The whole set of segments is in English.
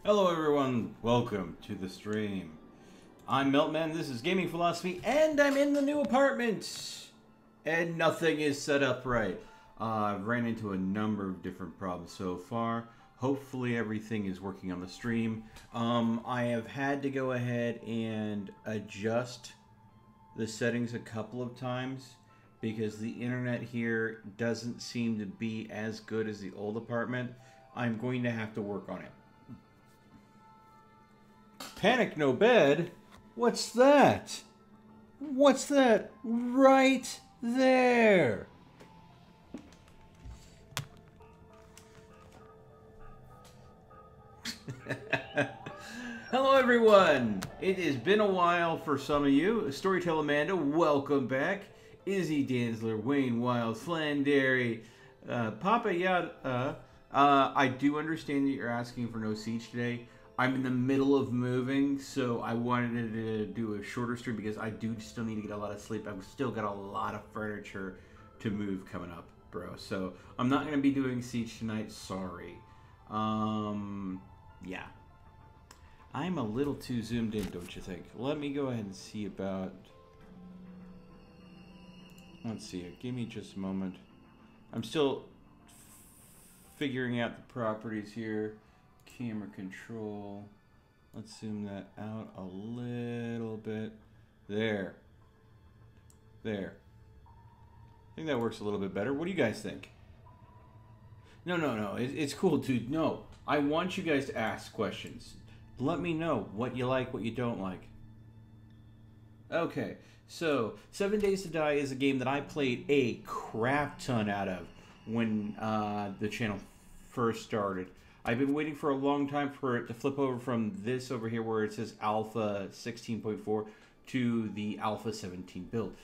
Hello everyone, welcome to the stream. I'm Meltman, this is Gaming Philosophy, and I'm in the new apartment! And nothing is set up right. I've ran into a number of different problems so far. Hopefully everything is working on the stream. I have had to go ahead and adjust the settings a couple of times because the internet here doesn't seem to be as good as the old apartment. I'm going to have to work on it. Panic no bed? What's that? What's that right there? Hello everyone! It has been a while for some of you. Storyteller Amanda, welcome back. Izzy Danzler, Wayne Wild, Flandary, Papa Yada. I do understand that you're asking for no siege today. I'm in the middle of moving, so I wanted to do a shorter stream because I do still need to get a lot of sleep. I've still got a lot of furniture to move coming up, bro. So I'm not going to be doing Siege tonight. Sorry. Yeah. I'm a little too zoomed in, don't you think? Let me go ahead and see about... Let's see here. Give me just a moment. I'm still figuring out the properties here. Camera control. Let's zoom that out a little bit. There. There. I think that works a little bit better. What do you guys think? No. It's cool, dude. No. I want you guys to ask questions. Let me know what you like, what you don't like. Okay. So, 7 Days to Die is a game that I played a crap ton out of when the channel first started. I've been waiting for a long time for it to flip over from this over here where it says Alpha 16.4 to the Alpha 17 build.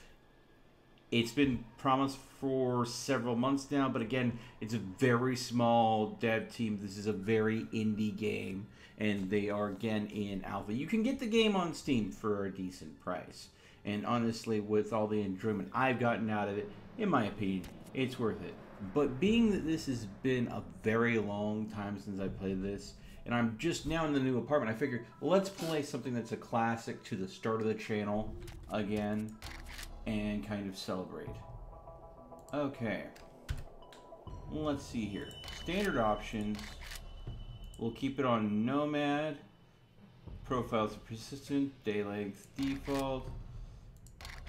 It's been promised for several months now, but again, it's a very small dev team. This is a very indie game, and they are again in Alpha. You can get the game on Steam for a decent price. And honestly, with all the enjoyment I've gotten out of it, in my opinion, it's worth it. But being that this has been a very long time since I played this, and I'm just now in the new apartment, I figured, well, let's play something that's a classic to the start of the channel again, and kind of celebrate. Okay. Let's see here. Standard options. We'll keep it on Nomad. Profiles are persistent. Day length default.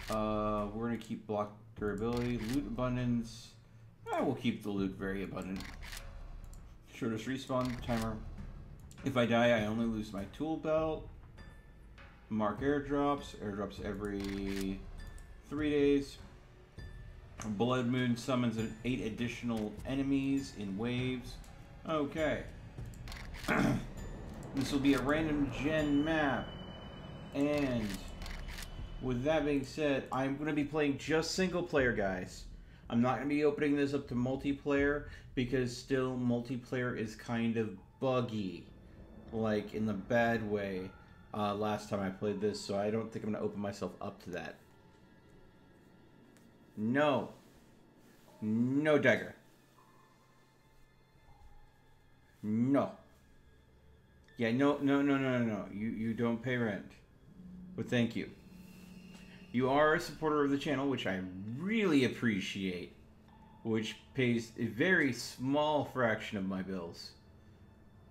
We're going to keep block durability. Loot abundance. We'll keep the loot very abundant. Shortest respawn timer. If I die, I only lose my tool belt. Mark airdrops. Airdrops every 3 days. Blood Moon summons 8 additional enemies in waves. Okay. This will be a random gen map. And with that being said, I'm going to be playing just single player, guys. I'm not going to be opening this up to multiplayer because still multiplayer is kind of buggy, like in the bad way last time I played this, so I don't think I'm going to open myself up to that. No. No dagger. No. Yeah, no. You don't pay rent. But thank you. You are a supporter of the channel, which I really appreciate, which pays a very small fraction of my bills,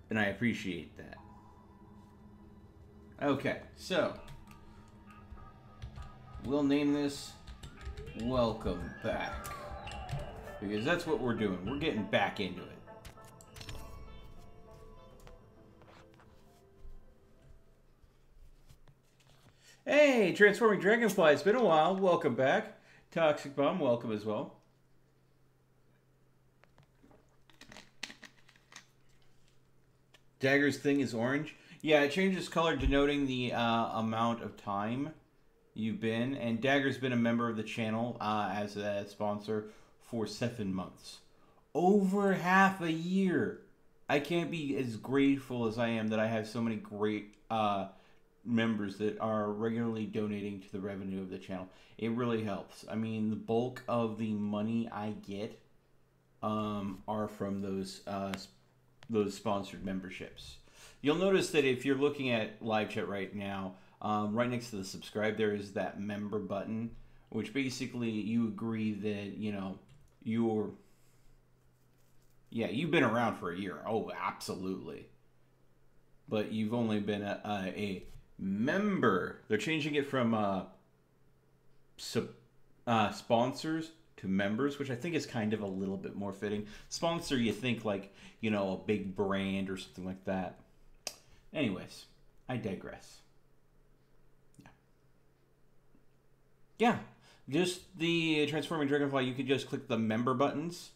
and I appreciate that. Okay, so we'll name this Welcome Back, because that's what we're doing. We're getting back into it. Hey, Transforming Dragonfly, it's been a while. Welcome back. Toxic Bomb, welcome as well. Dagger's thing is orange. Yeah, it changes color denoting the amount of time you've been. And Dagger's been a member of the channel as a sponsor for 7 months. Over half a year. I can't be as grateful as I am that I have so many great members that are regularly donating to the revenue of the channel. It really helps. I mean, the bulk of the money I get are from those sponsored memberships. You'll notice that if you're looking at live chat right now, right next to the subscribe, there is that member button, which basically you agree that, you know, you've been around for a year. Oh, absolutely. But you've only been a member. They're changing it from sponsors to members, which I think is kind of a little bit more fitting. Sponsor, you think like, you know, a big brand or something like that. Anyways, I digress. Yeah, just the Transforming Dragonfly, you could just click the member buttons.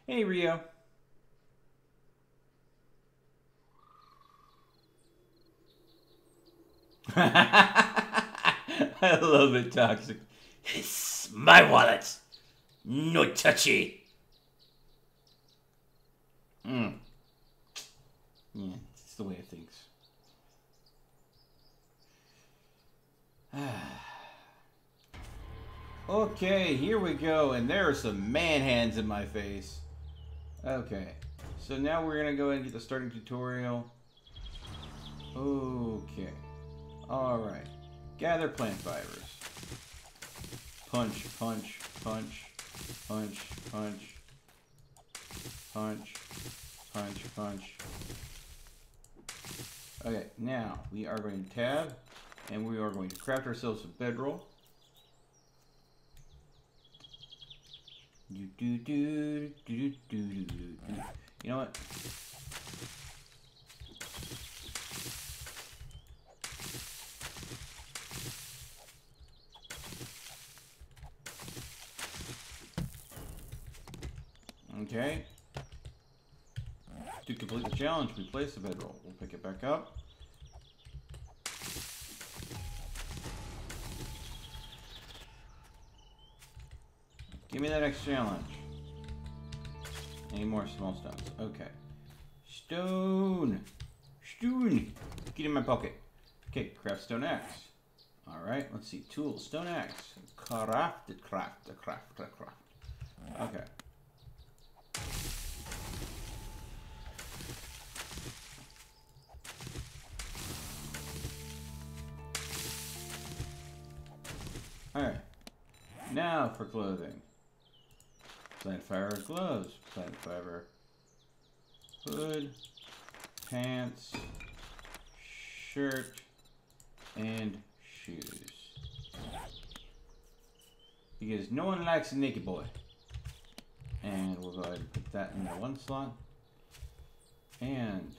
Hey, Rio. I love it, Toxic. It's my wallet. No touchy. Yeah, it's the way of things. Okay, here we go, and there are some man hands in my face. Okay, so now we're gonna go ahead and get the starting tutorial. Okay, alright. Gather plant fibers. Punch, punch, punch, punch, punch, punch, punch, punch. Okay, now we are going to tab, and we are going to craft ourselves a bedroll. You know what? Okay. To complete the challenge, we place the bedroll. We'll pick it back up. Give me that next challenge. Any more small stones? Okay. Stone! Stone! Get in my pocket. Okay, craft stone axe. Alright, let's see. Tools, stone axe. Craft. Okay. Alright. Now for clothing. Plant fiber gloves. Plant fiber hood. Pants. Shirt. And shoes. Because no one likes a naked boy. And we'll go ahead and put that in the one slot. And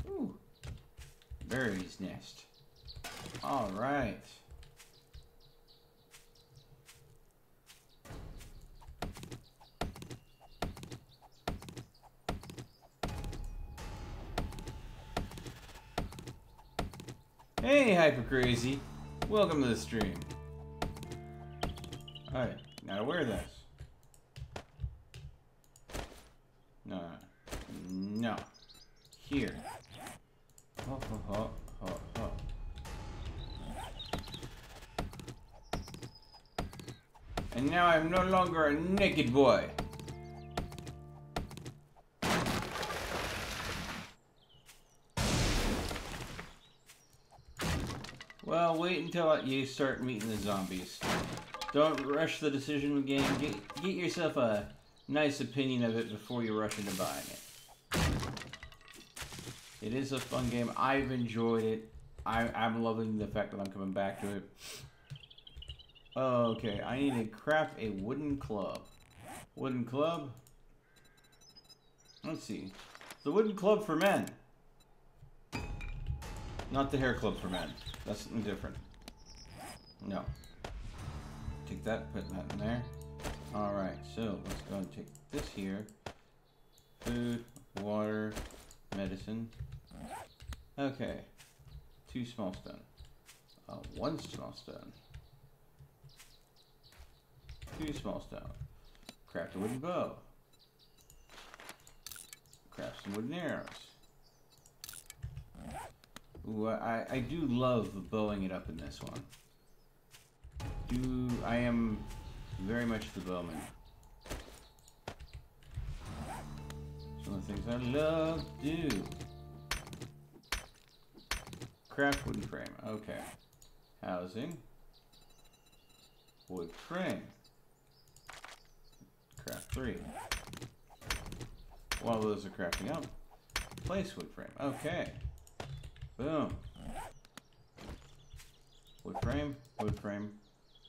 ooh, berries nest. All right. Hey, Hyper Crazy. Welcome to the stream. Alright, now wear this. No. No. Here. Ho, ho, ho, ho, ho. And now I'm no longer a naked boy. Well, wait until you start meeting the zombies. Don't rush the decision game. Get yourself a nice opinion of it before you rush into buying it. It is a fun game. I've enjoyed it. I'm loving the fact that I'm coming back to it. Okay, I need to craft a wooden club. Wooden club. Let's see. The wooden club for men. Not the hair club for men. That's something different. No. Take that, put that in there. Alright, so let's go and take this here. Food, water, medicine. Okay. 2 small stone. 1 small stone. 2 small stone. Craft a wooden bow. Craft some wooden arrows. Ooh, I do love bowing it up in this one. I am very much the bowman. Some of the things I love to do. Craft wooden frame. Okay. Housing. Wood frame. Craft 3. While those are crafting up, place wood frame. Okay. Boom. Wood frame,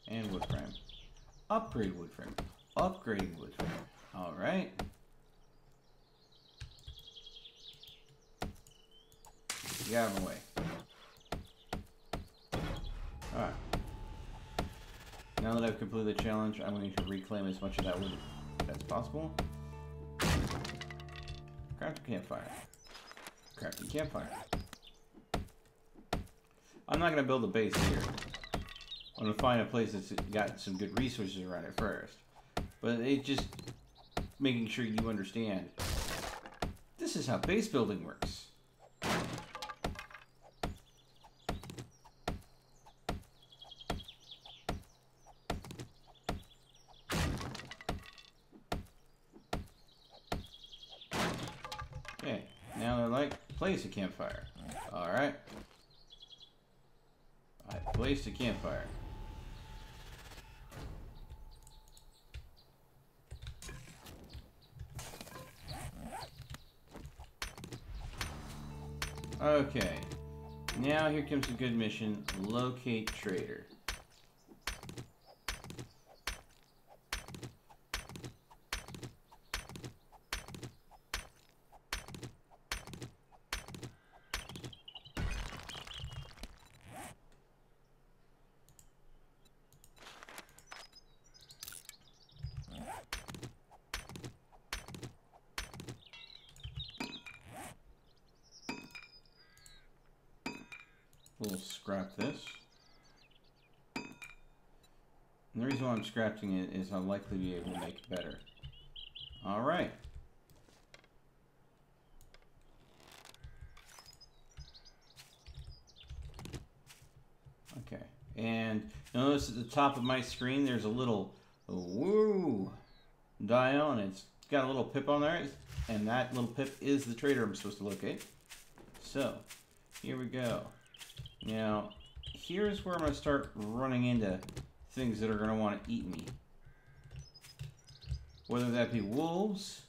and wood frame. Upgrade wood frame. Upgrading wood frame. Alright. Get out of my way. Alright. Now that I've completed the challenge, I'm going to reclaim as much of that wood as possible. Craft a campfire. Crafting campfire. I'm not going to build a base here. I'm going to find a place that's got some good resources around it first. But it's just making sure you understand. This is how base building works. Okay, now they're like, place a campfire. Alright. I placed a campfire. Okay. Now here comes a good mission. Locate trader. We'll scrap this. And the reason why I'm scrapping it is I'll likely be able to make it better. Alright. Okay. And notice at the top of my screen there's a little woo dial, and it's got a little pip on there, and that little pip is the trader I'm supposed to locate. So, here we go. Now, here's where I'm going to start running into things that are going to want to eat me. Whether that be wolves,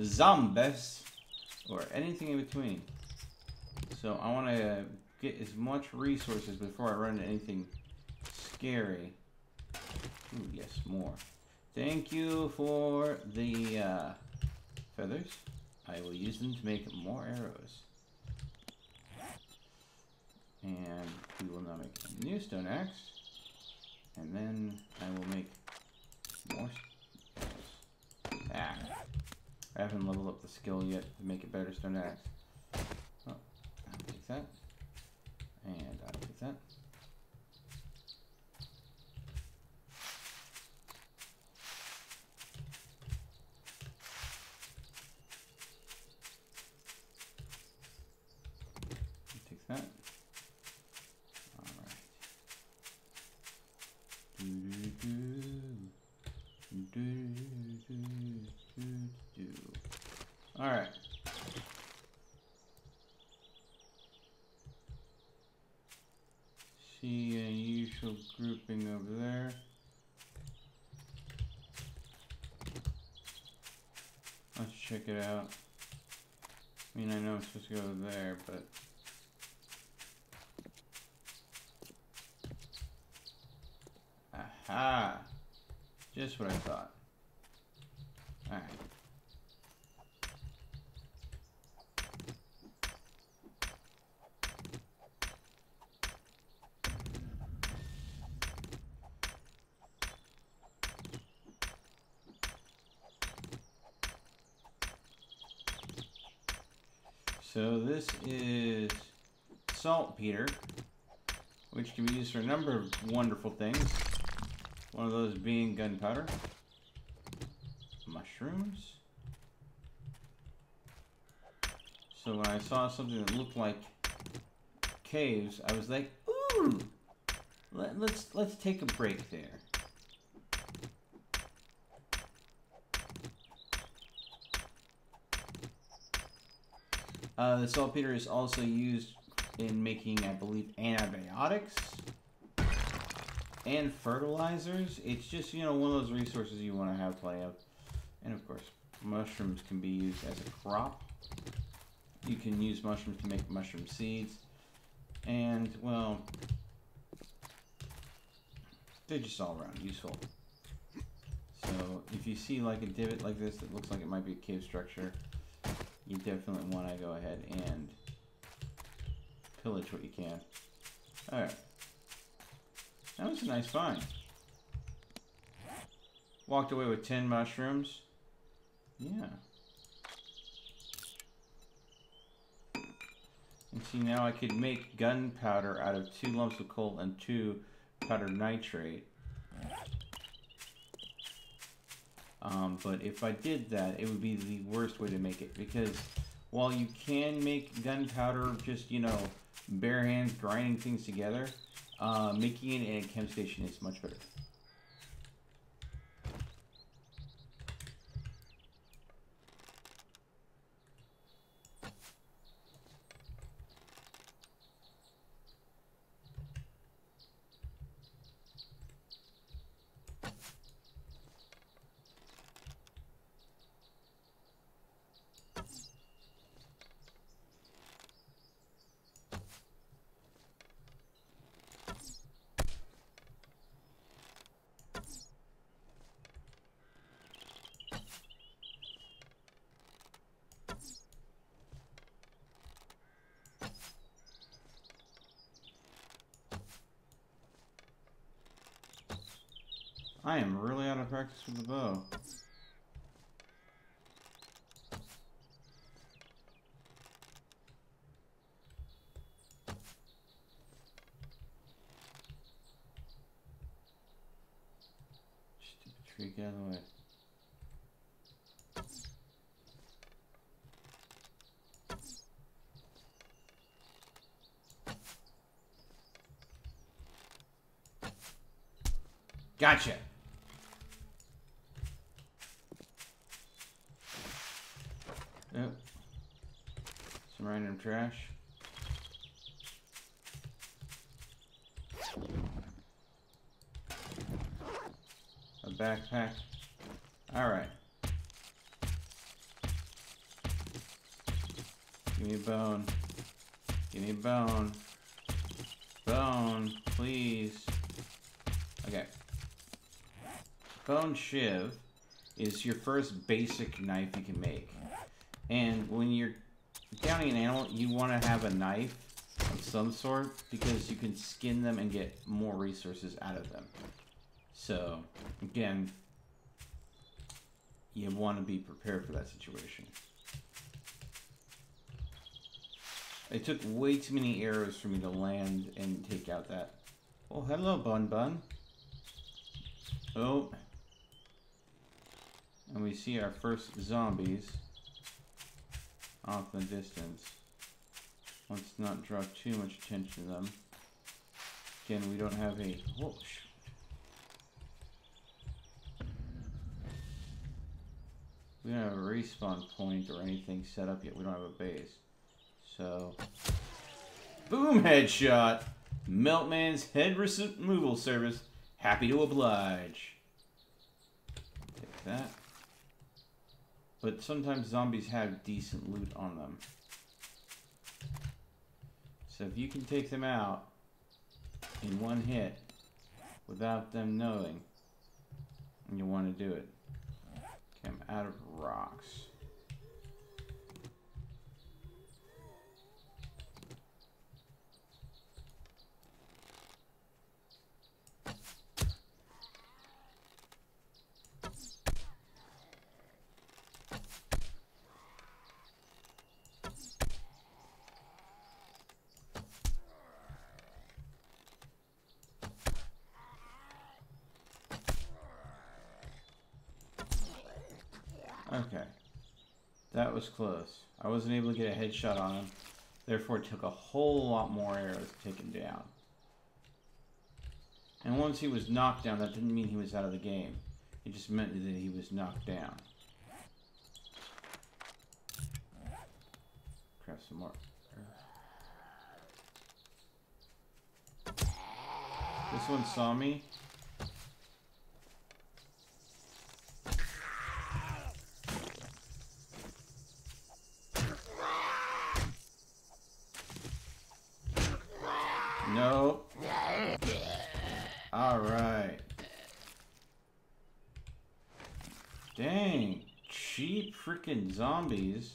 zombies, or anything in between. So I want to get as much resources before I run into anything scary. Ooh, yes, more. Thank you for the feathers. I will use them to make more arrows. And we will now make a new stone axe. And then I will make more arrows. Ah. I haven't leveled up the skill yet to make a better stone axe. Oh, I'll take that. And I'll take that. Take that. Alright. See a usual grouping over there. Let's check it out. I mean, I know it's supposed to go there, but aha! Just what I thought. Alright. So this is saltpeter, which can be used for a number of wonderful things. One of those being gunpowder, mushrooms. So when I saw something that looked like caves, I was like, ooh, let's take a break there. The saltpeter is also used in making, I believe, antibiotics and fertilizers. It's just, you know, one of those resources you want to have plenty of. And of course, mushrooms can be used as a crop. You can use mushrooms to make mushroom seeds. And, well, they're just all around useful. So, if you see like a divot like this that looks like it might be a cave structure, you definitely want to go ahead and pillage what you can. Alright. That was a nice find. Walked away with 10 mushrooms. Yeah. And see, now I could make gunpowder out of 2 lumps of coal and 2 powdered nitrate. But if I did that, it would be the worst way to make it, because while you can make gunpowder just, you know, bare hands grinding things together, making it in a chem station is much better. I am really out of practice with the bow. Stupid tree, get out of the way. Gotcha! Yep. Some random trash. A backpack. Alright. Give me a bone. Give me a bone. Bone, please. Okay. Bone shiv is your first basic knife you can make. And when you're downing an animal, you want to have a knife of some sort, because you can skin them and get more resources out of them. So, again, you want to be prepared for that situation. It took way too many arrows for me to land and take out that. Oh, hello, Bun Bun. Oh. And we see our first zombies off in the distance. Let's not draw too much attention to them. Again, we don't have a... Oh, shoot. We don't have a respawn point or anything set up yet. We don't have a base. So... Boom! Headshot! Meltman's head removal service. Happy to oblige. Take that. But sometimes zombies have decent loot on them. So if you can take them out in one hit without them knowing, and you want to do it. Okay, I'm out of rocks. Okay, that was close. I wasn't able to get a headshot on him, therefore it took a whole lot more arrows to take him down. And once he was knocked down, that didn't mean he was out of the game. It just meant that he was knocked down. Craft some more. This one saw me. Nope. Alright. Dang. Cheap freaking zombies.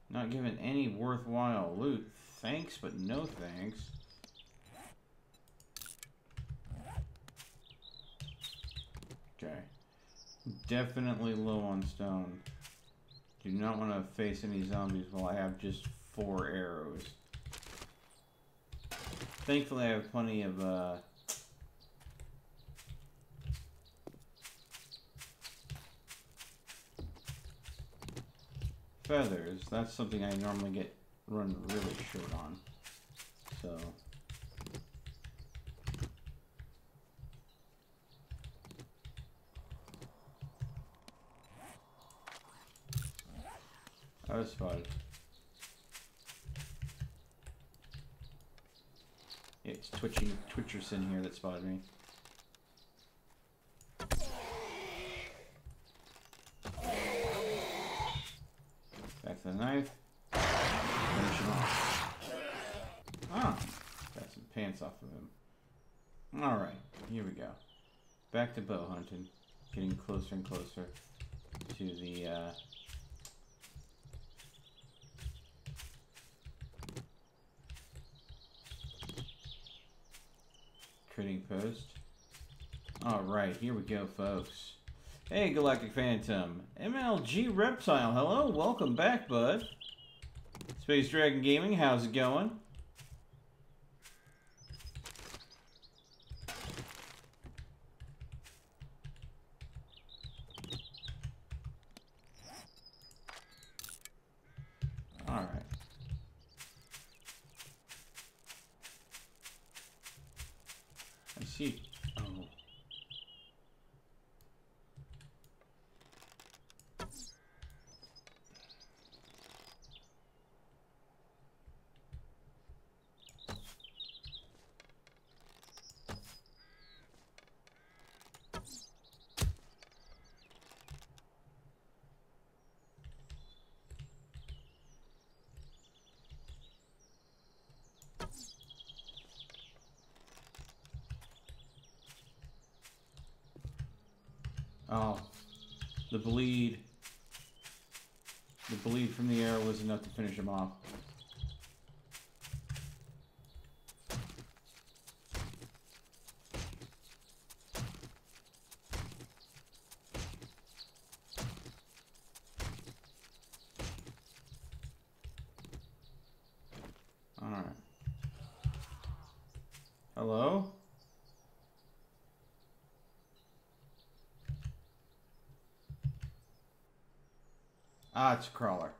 Not giving any worthwhile loot. Thanks, but no thanks. Okay. Definitely low on stone. Do not want to face any zombies while I have just 4 arrows. Thankfully, I have plenty of, feathers. That's something I normally run really short on. So. I was spotted. It's Twitcherson here that spotted me. Back to the knife. Finish him off. Ah, got some pants off of him. Alright, here we go. Back to bow hunting. Getting closer and closer to the, trading post. Alright, here we go, folks. Hey, Galactic Phantom. MLG Reptile, hello, welcome back, bud. Space Dragon Gaming, how's it going? Alright. I see. Oh. Oh, the bleed from the arrow was enough to finish him off. All right. Hello? Ah, it's a crawler.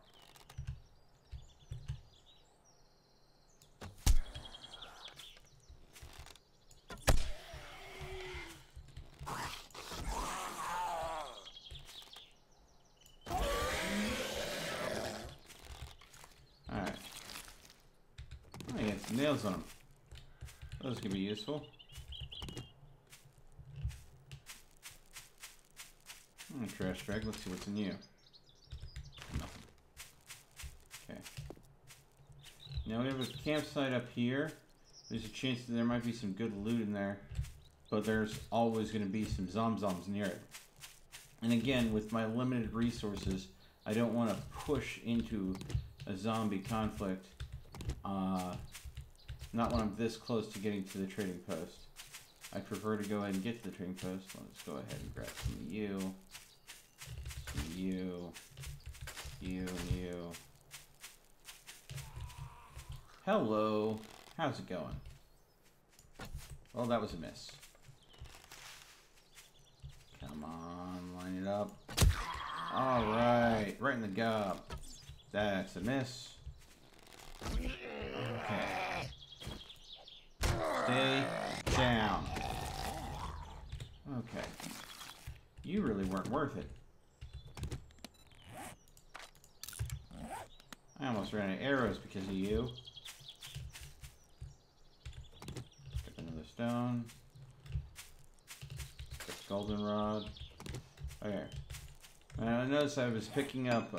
Alright. Oh, he got some nails on him. Those can be useful. Trash bag. Let's see what's in you. Nothing. Okay. Now we have a campsite up here. There's a chance that there might be some good loot in there, but there's always going to be some zomzoms near it. And again, with my limited resources, I don't want to push into a zombie conflict. Not when I'm this close to getting to the trading post. I prefer to go ahead and get to the trading post. Let's go ahead and grab some of you. You, and you. Hello. How's it going? Well, that was a miss. Come on, line it up. Alright, right in the gob. That's a miss. Okay. Stay down. Okay. You really weren't worth it. I almost ran out of arrows because of you. Get another stone. Get goldenrod. Okay. And I noticed I was picking up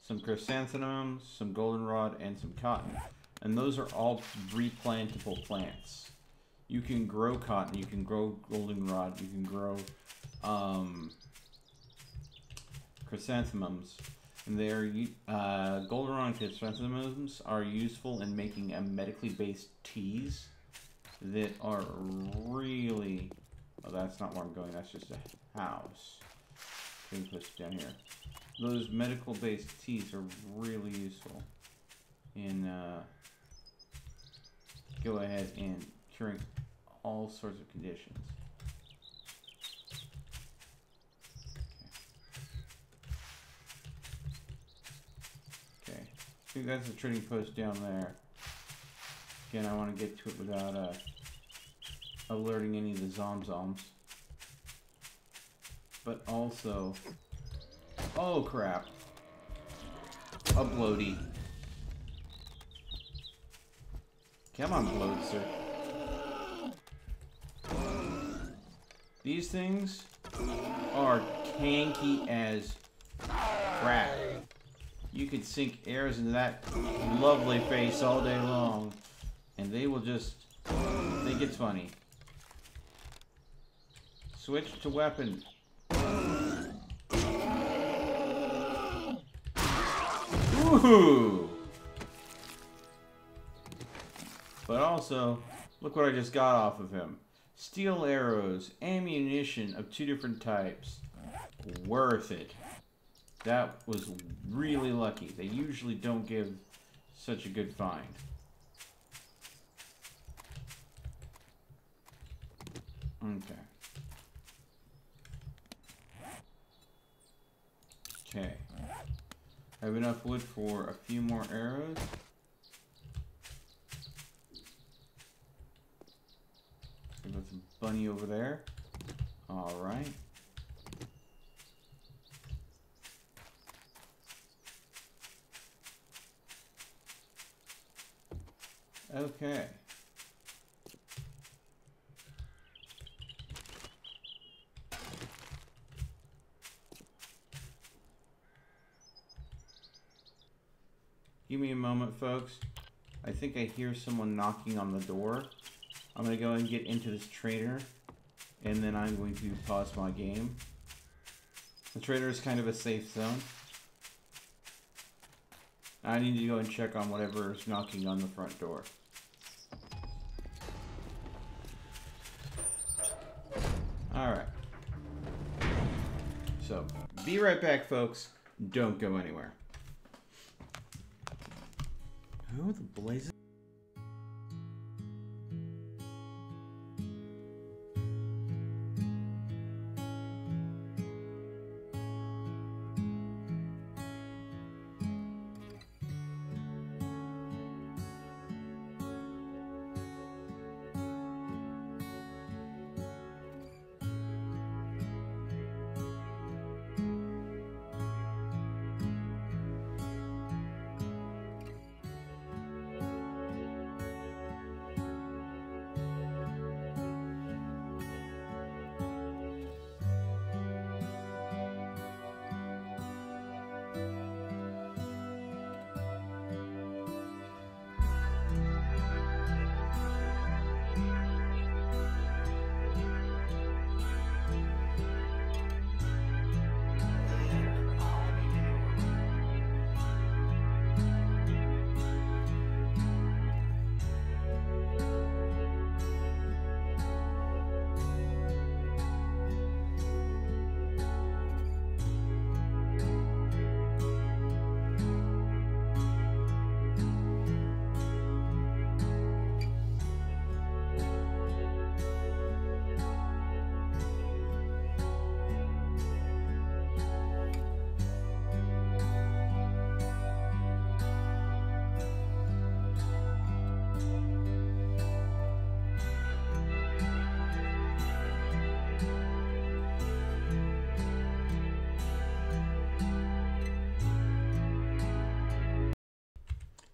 some chrysanthemums, some goldenrod, and some cotton. And those are all replantable plants. You can grow cotton, you can grow goldenrod, you can grow chrysanthemums. And they're goldenrod and chrysanthemums are useful in making a medically based teas that are really. Oh, that's not where I'm going. That's just a house. Let me put it down here. Those medical based teas are really useful in go ahead and curing all sorts of conditions. Okay. So you guys, the trading post down there. Again, I want to get to it without alerting any of the zomzoms. But also, oh crap, a bloaty. Come on, bloatzer. These things are tanky as crap. You could sink arrows into that lovely face all day long, and they will just think it's funny. Switch to weapon. Ooh! But also, look what I just got off of him. Steel arrows, ammunition of 2 different types. Worth it. That was really lucky. They usually don't give such a good find. Okay. Okay. I have enough wood for a few more arrows. We've got some bunny over there. Alright. Okay. Give me a moment, folks. I think I hear someone knocking on the door. I'm going to go and get into this trader, and then I'm going to pause my game. The trader is kind of a safe zone. I need to go and check on whatever is knocking on the front door. Alright. So, be right back, folks. Don't go anywhere. Who the blazes?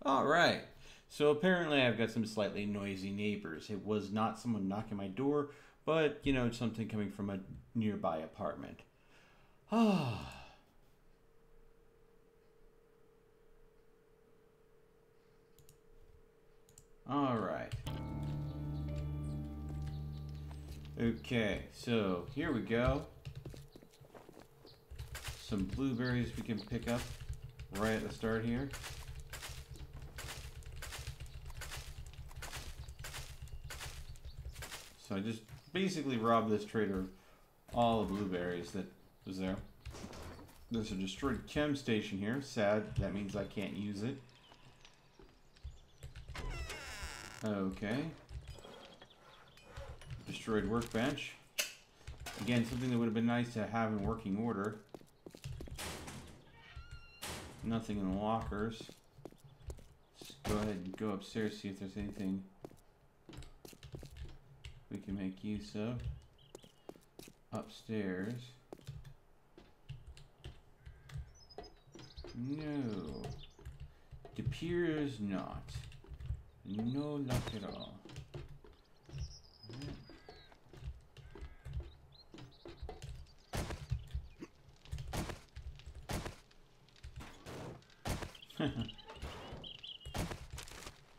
All right. So apparently I've got some slightly noisy neighbors. It was not someone knocking my door, but, you know, something coming from a nearby apartment. Ah. All right. Okay, so here we go. Some blueberries we can pick up right at the start here. So I just basically robbed this trader of all the blueberries that was there. There's a destroyed chem station here. Sad, that means I can't use it. Okay. Destroyed workbench. Again, something that would have been nice to have in working order. Nothing in the lockers. Let's go ahead and go upstairs, see if there's anything we can make use of. Upstairs. No. It appears not. No luck at all.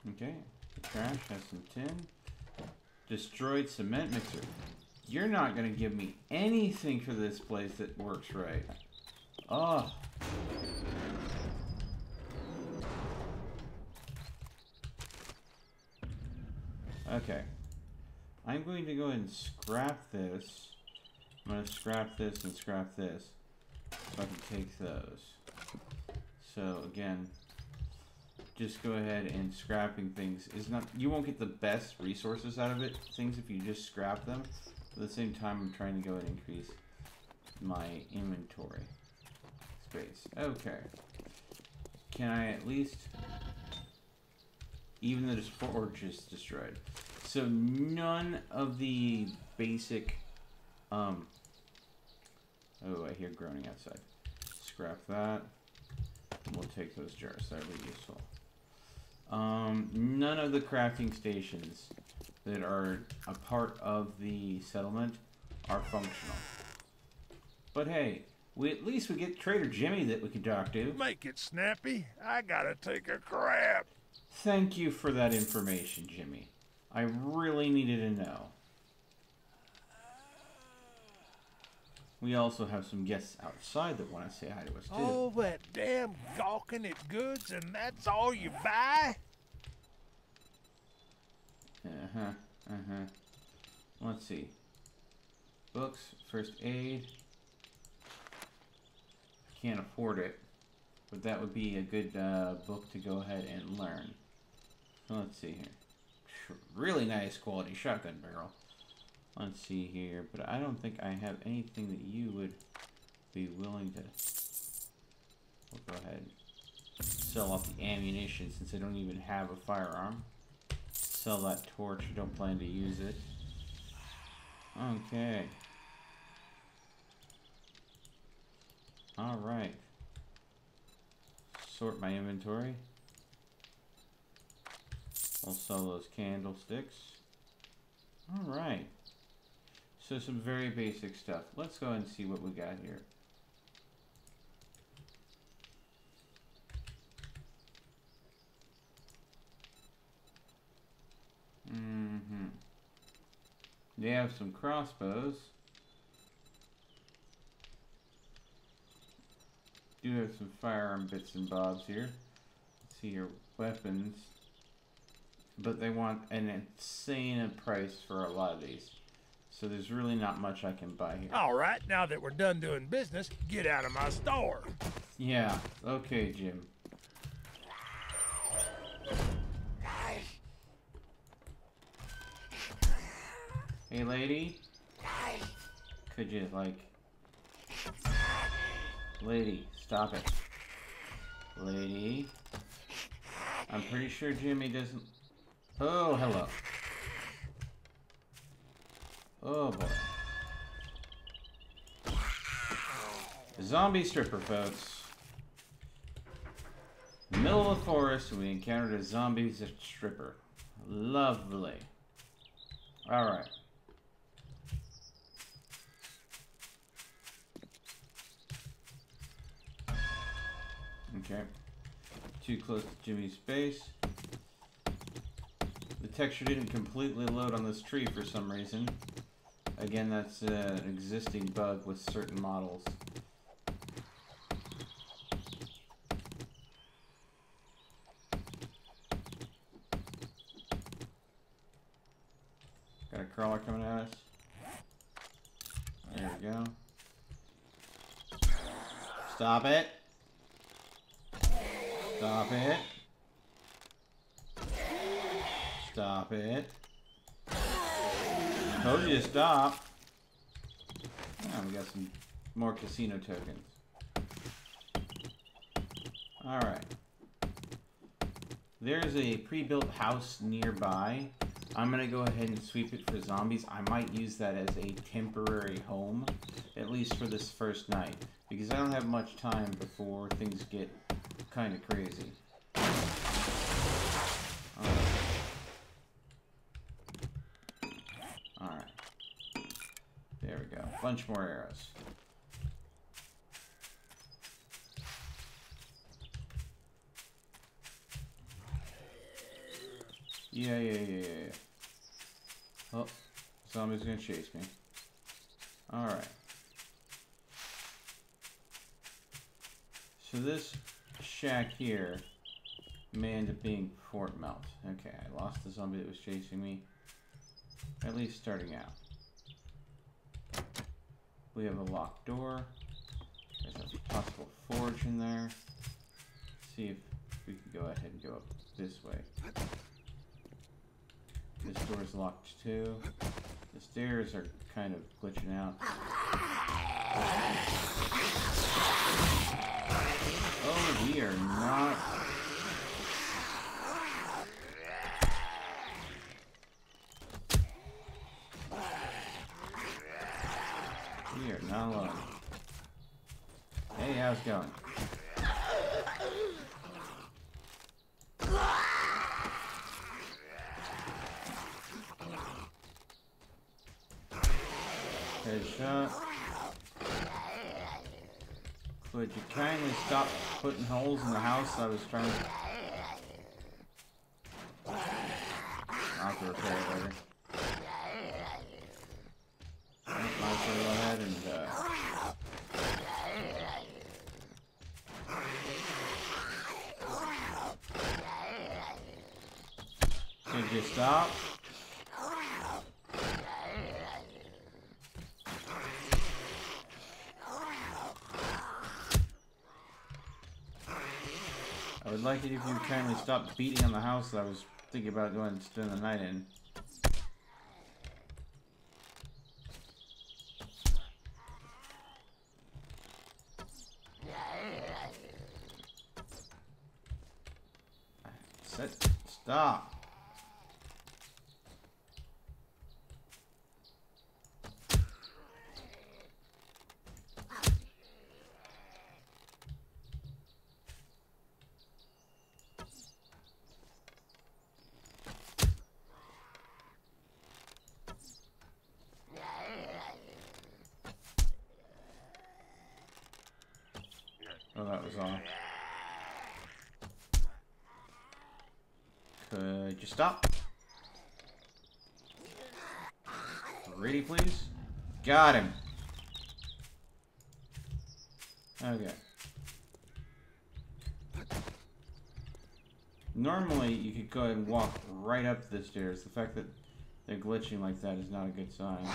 Okay, the trash has some tin. Destroyed cement mixer. You're not gonna give me anything for this place that works right. Oh. Okay. I'm going to go ahead and scrap this. I'm going to scrap this and scrap this so I can take those. So again, just go ahead and scrapping things is not, you won't get the best resources out of it, things if you just scrap them. At the same time, I'm trying to go ahead and increase my inventory space. Okay. Can I at least, even though this forge is destroyed. So none of the basic, oh, I hear groaning outside. Scrap that. We'll take those jars, that'll be useful. None of the crafting stations that are a part of the settlement are functional. But hey, at least we get Trader Jimmy that we can talk to. Make it snappy. I gotta take a crap. Thank you for that information, Jimmy. I really needed to know. We also have some guests outside that want to say hi to us, too. All that damn gawking at goods and that's all you buy? Let's see. Books, first aid. I can't afford it, but that would be a good book to go ahead and learn. So let's see here. Really nice quality shotgun barrel. Let's see here, but I don't think I have anything that you would be willing to. We'll go ahead and sell off the ammunition since I don't even have a firearm. Sell that torch, I don't plan to use it. Okay. Alright. Sort my inventory. I'll sell those candlesticks. Alright. So some very basic stuff. Let's go and see what we got here. They have some crossbows. Do have some firearm bits and bobs here. Let's see your weapons. But they want an insane price for a lot of these. So there's really not much I can buy here. All right, now that we're done doing business, get out of my store. Yeah, okay, Jim. Hey, lady. Could you, like... Lady, stop it. Lady. I'm pretty sure Jimmy doesn't... Oh, hello. Oh, boy. Zombie stripper, folks. In the middle of the forest, we encountered a zombie stripper. Lovely. Alright. Okay. Too close to Jimmy's base. The texture didn't completely load on this tree for some reason. Again, that's an existing bug with certain models. Got a crawler coming at us. There we go. Stop it. Stop it. Stop it. Told you to stop. Oh, we got some more casino tokens. Alright. There's a pre-built house nearby. I'm gonna go ahead and sweep it for zombies. I might use that as a temporary home, at least for this first night, because I don't have much time before things get kind of crazy. Alright. There we go. Bunch more arrows. Yeah. Oh, zombie's gonna chase me. Alright. So this shack here may end up being Fort Melt. Okay, I lost the zombie that was chasing me. At least starting out. We have a locked door. There's a possible forge in there. Let's see if we can go ahead and go up this way. This door is locked too. The stairs are kind of glitching out. Oh, we are not... We are not alone. Hey, how's it going? Headshot. Could you kindly stop putting holes in the house I was trying to... I'll have to repair it later. Might as well go ahead and could you stop? I would like it if you would kindly stop beating on the house that I was thinking about going and spend the night in. Stop. Oh, that was all. Could you stop? Ready, please? Got him. Okay. Normally, you could go ahead and walk right up the stairs. The fact that they're glitching like that is not a good sign.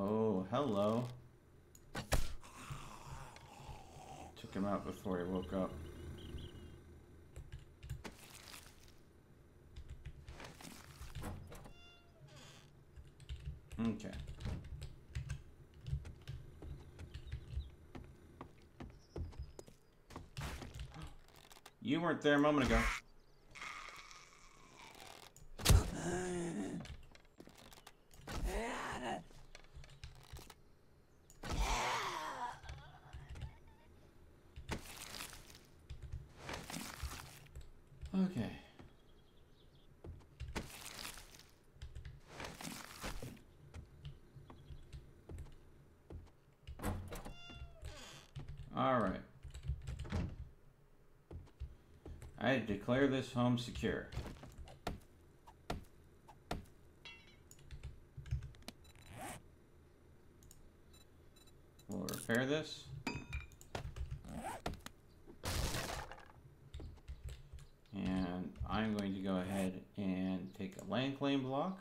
Oh, hello. Took him out before he woke up. Okay. You weren't there a moment ago. Okay. All right. I declare this home secure. We'll repair this. And I'm going to go ahead and take a land claim block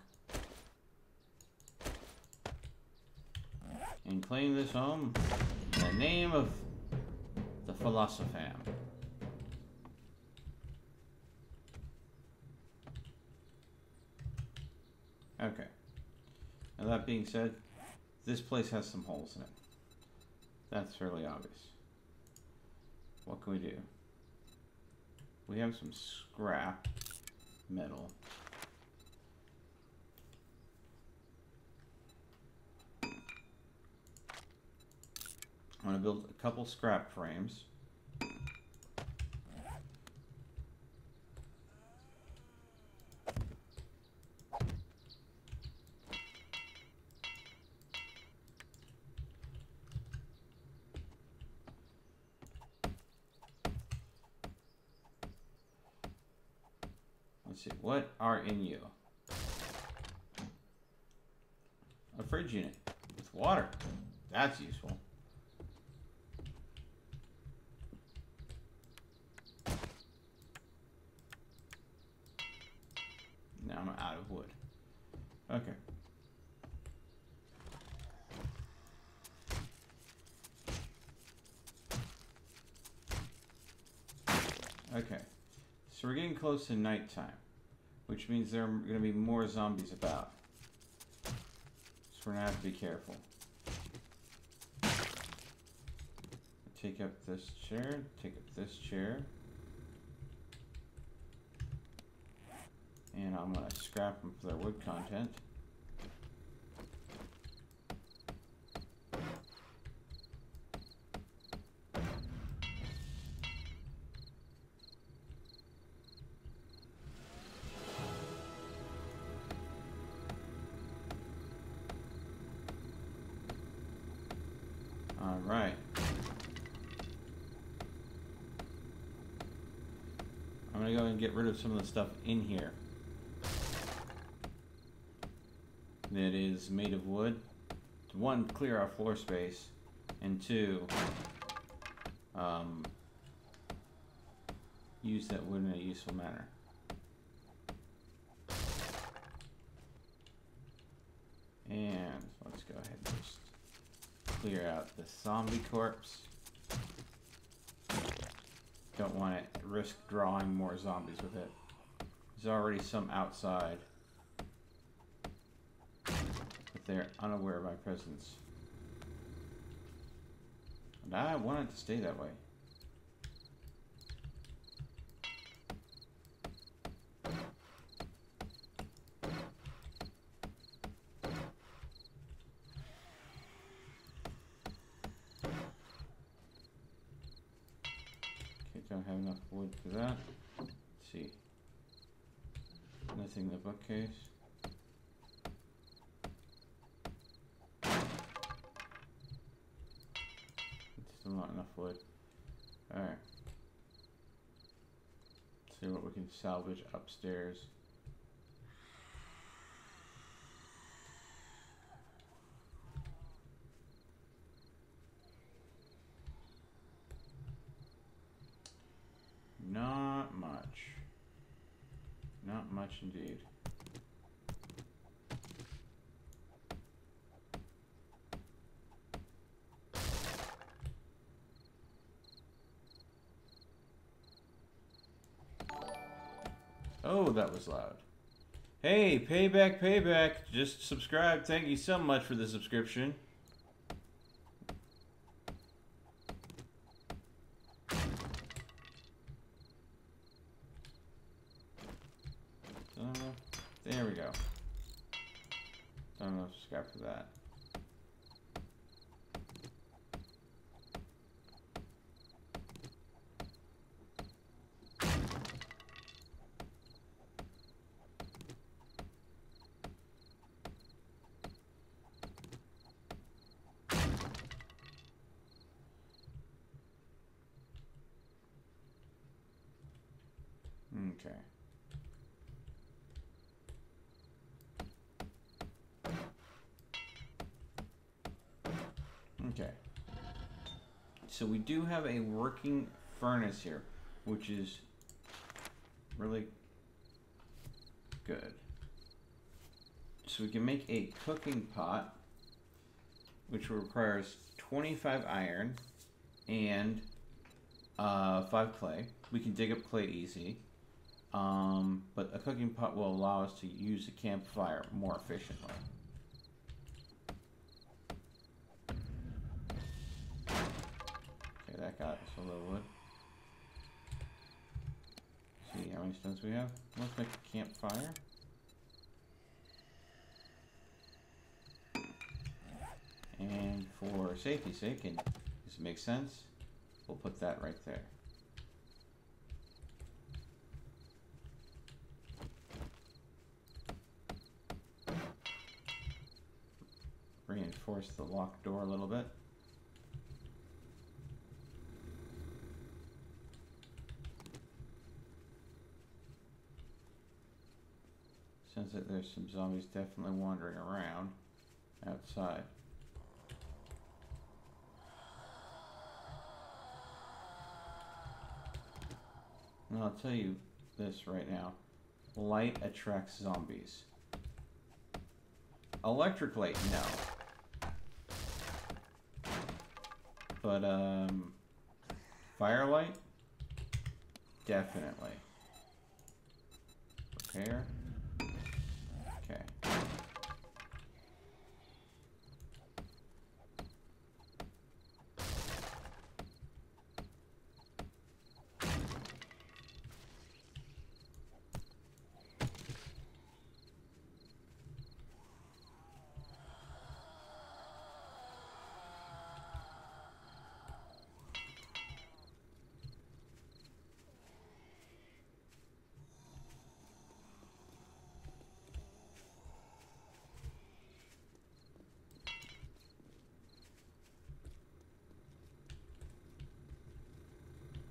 and claim this home in the name of the Philosopham. Okay. Now that being said, this place has some holes in it. That's fairly obvious. What can we do? We have some scrap metal. I'm going to build a couple scrap frames. Let's see, what are in you? A fridge unit with water. That's useful. Now I'm out of wood. Okay. Okay. So we're getting close to nighttime, which means there are going to be more zombies about. So we're going to have to be careful. Take up this chair, take up this chair. And I'm going to scrap them for their wood content. All right. I'm going to go and get rid of some of the stuff in here that is made of wood. To one, clear our floor space, and two, use that wood in a useful manner. And let's go ahead and just clear out the zombie corpse. Don't want to risk drawing more zombies with it. There's already some outside, but they're unaware of my presence. And I want it to stay that way. Don't have enough wood for that. Let's see. Nothing in the bookcase. Still not enough wood. Alright. Let's see what we can salvage upstairs. Not much. Not much indeed. Oh, that was loud. Hey, payback, payback. Just subscribe. Thank you so much for the subscription. There we go. Don't know, subscribe for that. Okay. Okay. So we do have a working furnace here, which is really good. So we can make a cooking pot, which requires 25 iron and 5 clay. We can dig up clay easy. But a cooking pot will allow us to use a campfire more efficiently. Okay, that got us a little wood. See how many stones we have? Let's make a campfire. And for safety's sake, and does it make sense? We'll put that right there. Reinforce the locked door a little bit. Sense that there's some zombies definitely wandering around outside. And I'll tell you this right now. Light attracts zombies. Electric light, no. But, firelight? Definitely. Repair? Okay.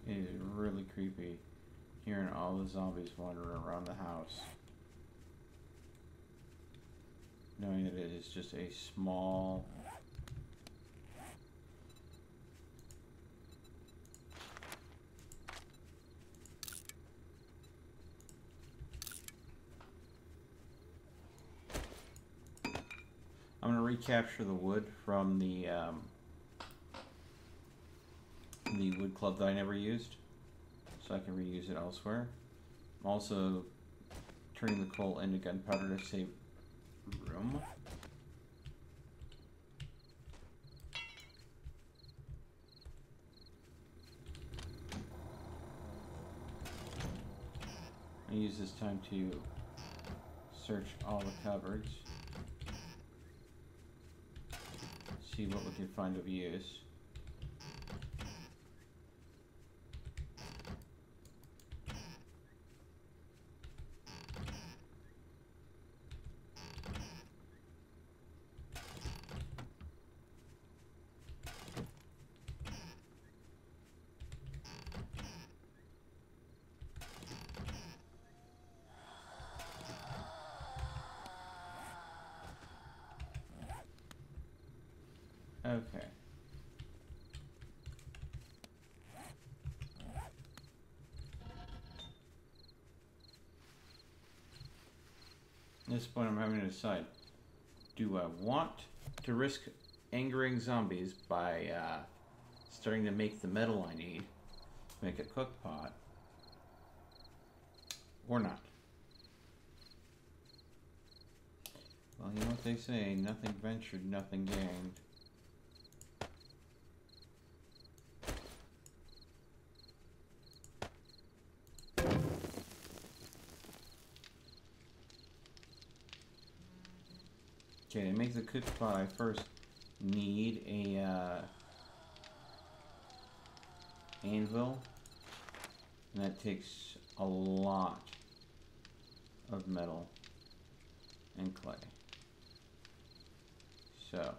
It is really creepy hearing all the zombies wandering around the house. Knowing that it is just a small... I'm going to recapture the wood from the wood club that I never used, so I can reuse it elsewhere. I'm also turning the coal into gunpowder to save room. I use this time to search all the cupboards, see what we can find of use. Okay. At this point, I'm having to decide, do I want to risk angering zombies by starting to make the metal I need to make a cook pot, or not? Well, you know what they say, nothing ventured, nothing gained. Okay, to make the cook pot, I first need a anvil, and that takes a lot of metal and clay. So,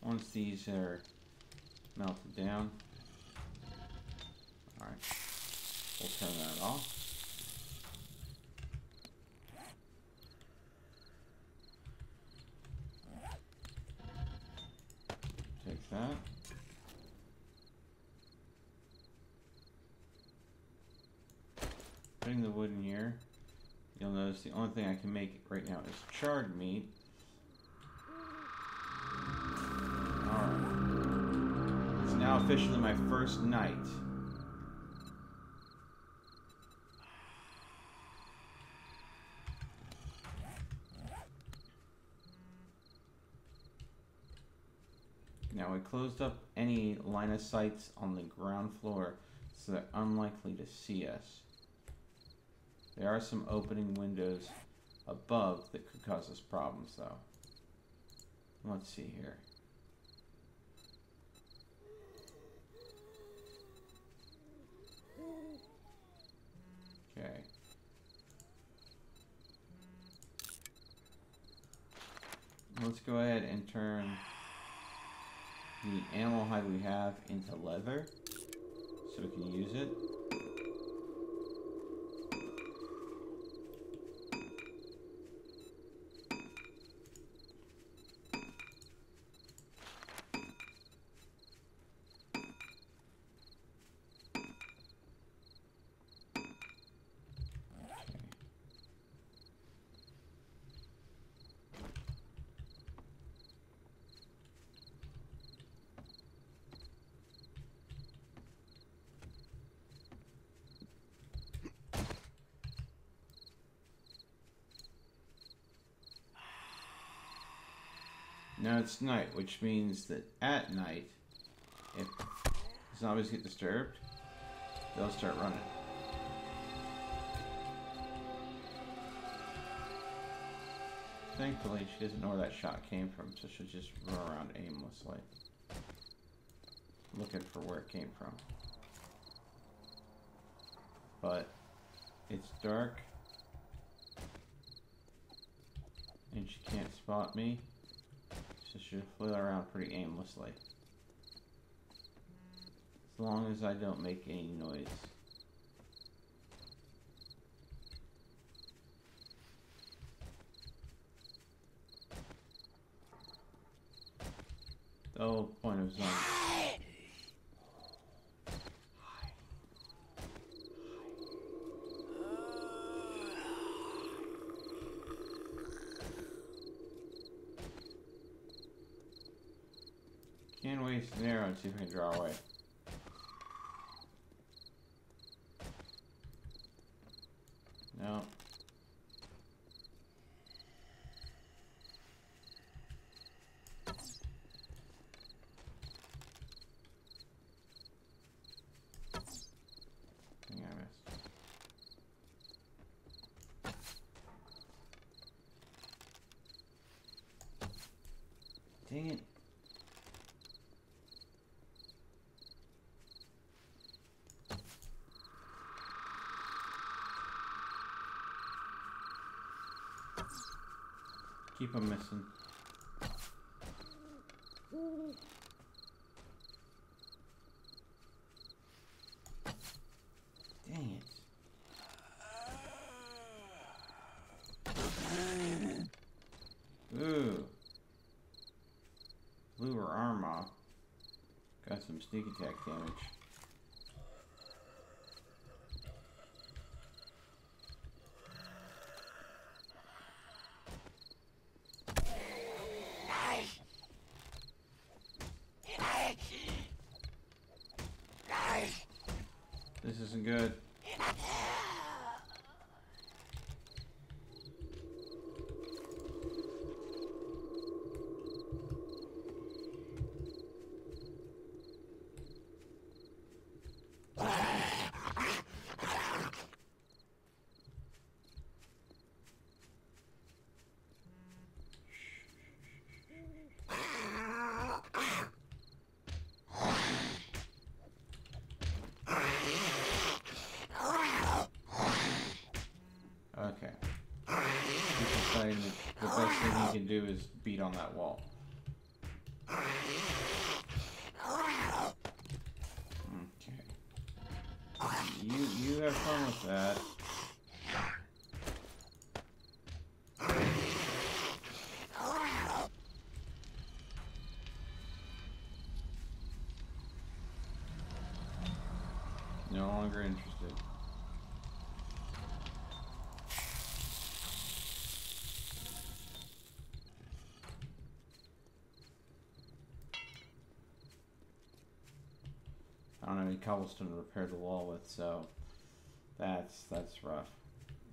once these are melted down, alright, we'll turn that off. Take that. Putting the wood in here, you'll notice the only thing I can make right now is charred meat. Alright. It's now officially my first night. Now I closed up any line of sights on the ground floor so they're unlikely to see us. There are some opening windows above that could cause us problems though. Let's see here. Okay. Let's go ahead and turn the animal hide we have into leather so we can use it. Now it's night, which means that at night, if zombies get disturbed, they'll start running. Thankfully, she doesn't know where that shot came from, so she'll just run around aimlessly, looking for where it came from. But it's dark, and she can't spot me. So she'll flail around pretty aimlessly. As long as I don't make any noise. The whole point of zombies. Can't waste an arrow and see if I can draw away. No. I think I missed. Dang it. Keep them missing. Dang it. Ooh. Blew her arm off. Got some sneak attack damage. This isn't good. Okay. He's deciding that the best thing he can do is beat on that wall. Okay. You have fun with that. No longer interested. I don't have any cobblestone to repair the wall with, so that's rough.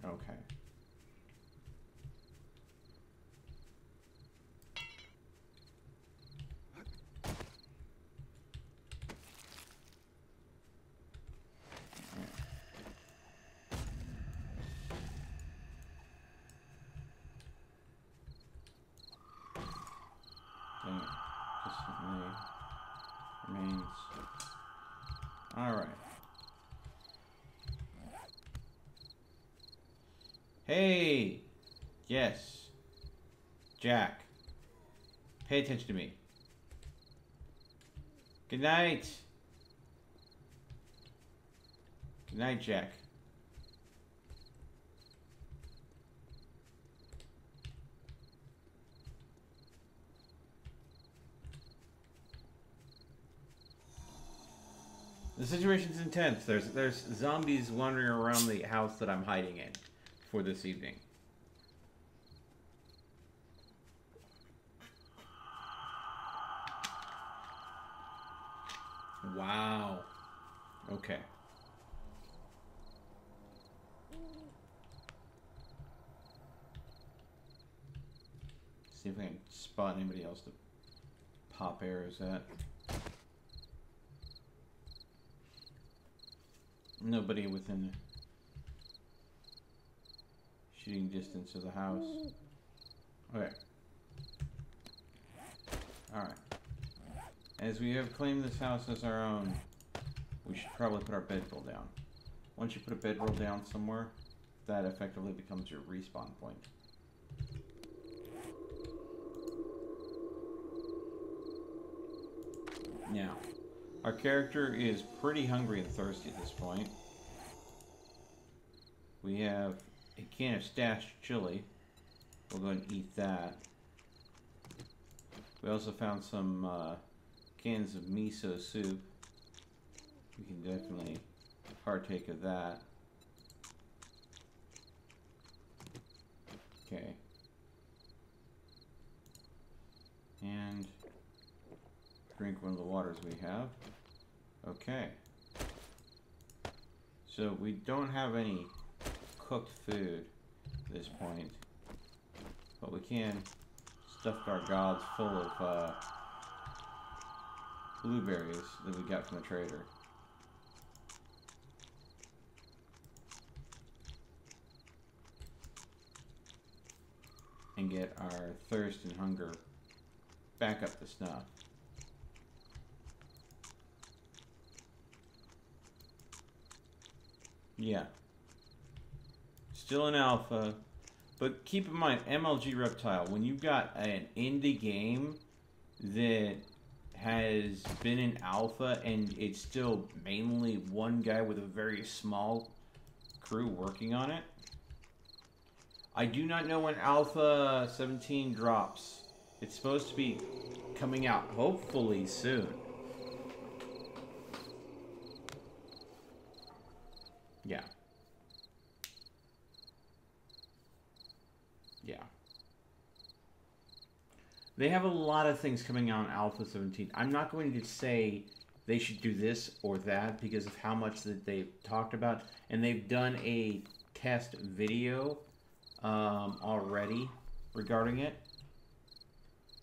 Okay. Dang it. Just remains. Alright. Hey! Yes. Jack. Pay attention to me. Good night. Good night, Jack. The situation's intense. There's zombies wandering around the house that I'm hiding in for this evening. Wow. Okay. See if I can spot anybody else to pop arrows at. Nobody within shooting distance of the house. Okay. Alright. As we have claimed this house as our own, we should probably put our bedroll down. Once you put a bedroll down somewhere, that effectively becomes your respawn point. Now, our character is pretty hungry and thirsty at this point. We have a can of stashed chili. We'll go and eat that. We also found some cans of miso soup. We can definitely partake of that. Okay. And drink one of the waters we have. Okay. So we don't have any cooked food at this point, but we can stuff our gods full of blueberries that we got from the trader. And get our thirst and hunger back up to snuff. Yeah. Still in alpha, but keep in mind, MLG Reptile, when you've got an indie game that has been in alpha and it's still mainly one guy with a very small crew working on it, I do not know when Alpha 17 drops. It's supposed to be coming out hopefully soon. Yeah. Yeah. They have a lot of things coming out in Alpha 17. I'm not going to say they should do this or that because of how much that they've talked about. And they've done a test video already regarding it.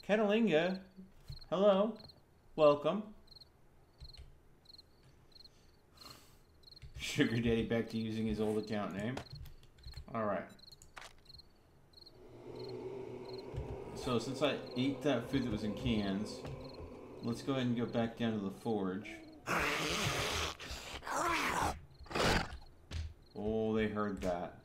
Catalinga, hello, welcome. Sugar Daddy back to using his old account name. Alright. So since I ate that food that was in cans, let's go ahead and go back down to the forge. Oh, they heard that.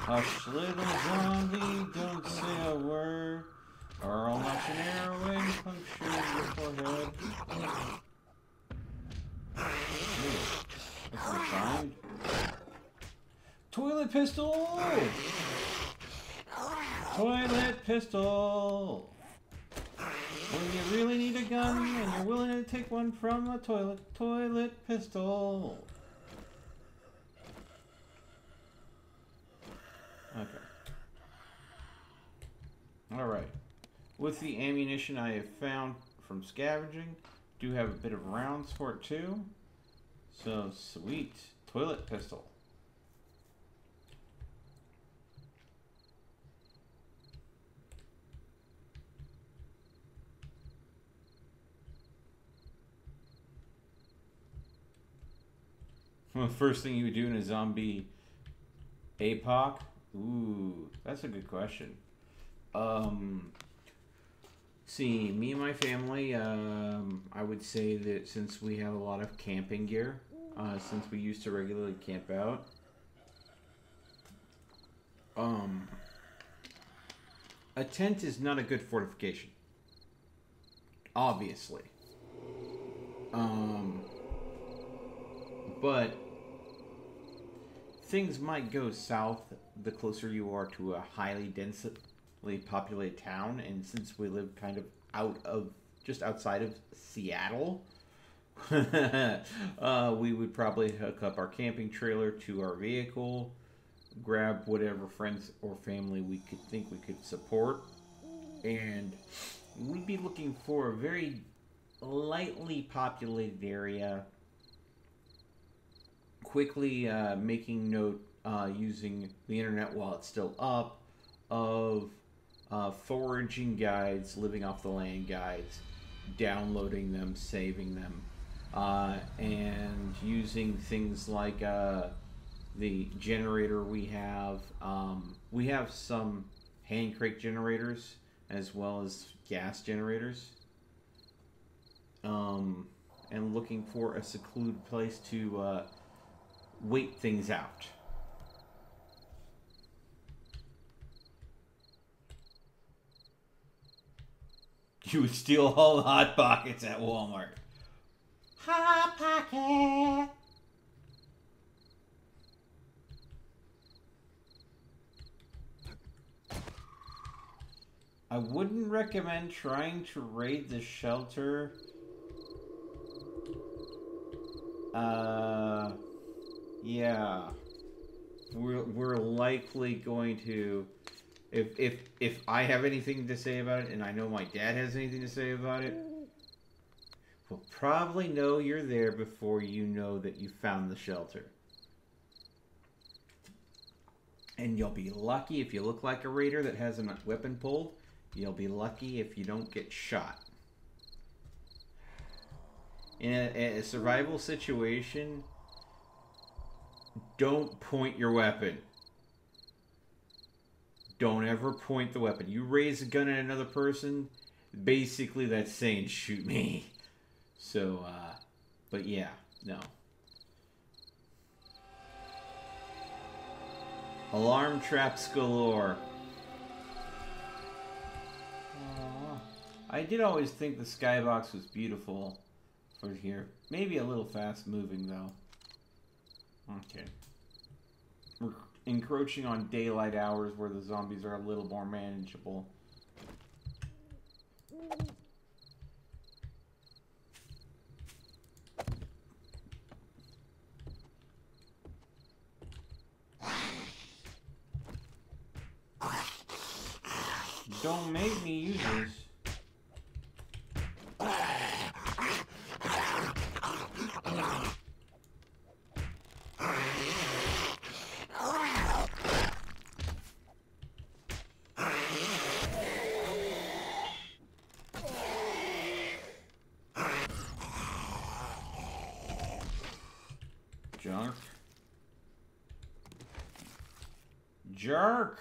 Hush, little zombie, don't say a word, or I'll launch an arrow and puncture your forehead. What's the find? Toilet pistol! Toilet pistol! When you really need a gun and you're willing to take one from a toilet pistol. Okay. Alright. With the ammunition I have found from scavenging, do have a bit of rounds for it too. So, sweet. Toilet pistol. Well, the first thing you would do in a zombie APOC? Ooh, that's a good question. See, me and my family, I would say that since we have a lot of camping gear, since we used to regularly camp out, a tent is not a good fortification. Obviously. But things might go south the closer you are to a highly densely populated town, and since we live kind of just outside of Seattle, we would probably hook up our camping trailer to our vehicle, grab whatever friends or family we could think we could support, and we'd be looking for a very lightly populated area, quickly making note using the internet while it's still up of foraging guides, living off the land guides, downloading them, saving them, and using things like the generator we have. We have some hand crank generators as well as gas generators, and looking for a secluded place to wait things out. You would steal all the Hot Pockets at Walmart. Hot Pocket! I wouldn't recommend trying to raid the shelter. Yeah. We're likely going to, if I have anything to say about it, and I know my dad has anything to say about it, we'll probably know you're there before you know that you found the shelter. And you'll be lucky if you look like a raider that has a weapon pulled. You'll be lucky if you don't get shot. In a survival situation, don't point your weapon. Don't ever point the weapon. You raise a gun at another person, basically that's saying, shoot me. So, but yeah, no. Alarm traps galore. I did always think the skybox was beautiful for here. Maybe a little fast moving though. Okay. We're encroaching on daylight hours where the zombies are a little more manageable. Don't make me use this. Jerk. Jerk.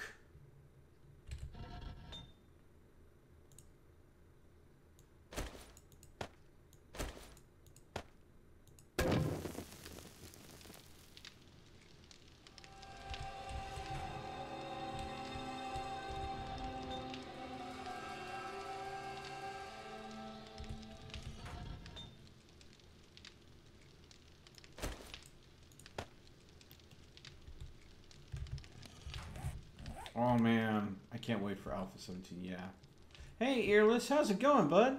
Oh man, I can't wait for Alpha 17, yeah. Hey, Earless, how's it going, bud?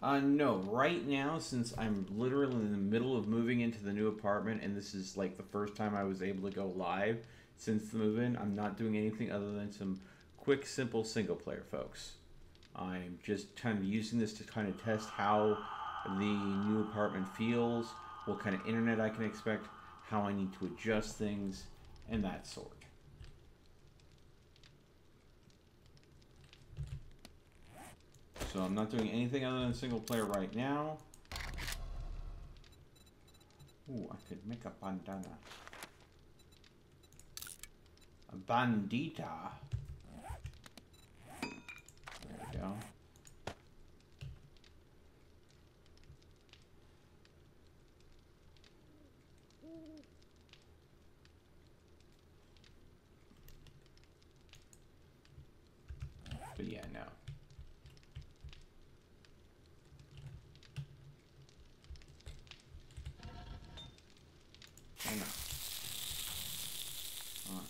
No, right now, since I'm literally in the middle of moving into the new apartment, and this is like the first time I was able to go live since the move-in, I'm not doing anything other than some quick, simple single-player, folks. I'm just kind of using this to kind of test how the new apartment feels, what kind of internet I can expect, how I need to adjust things, and that sort. So I'm not doing anything other than single player right now. Ooh, I could make a bandana. A bandita. There we go. But yeah, no. Oh no. Alright.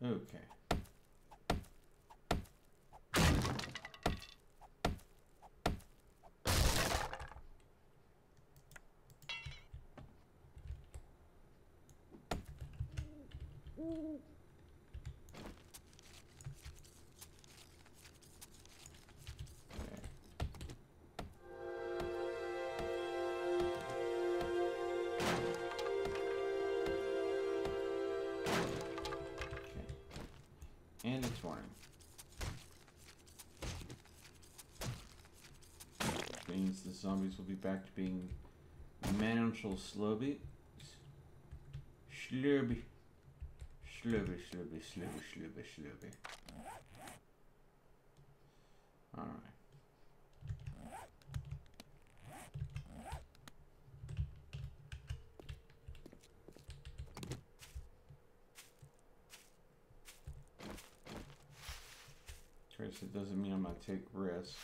Okay. And it's morning. Means the zombies will be back to being manageable slowly. Slurby. Slurby, slurby, slurby, slurby, slurby. Alright. Trace, it doesn't mean I'm gonna take risks.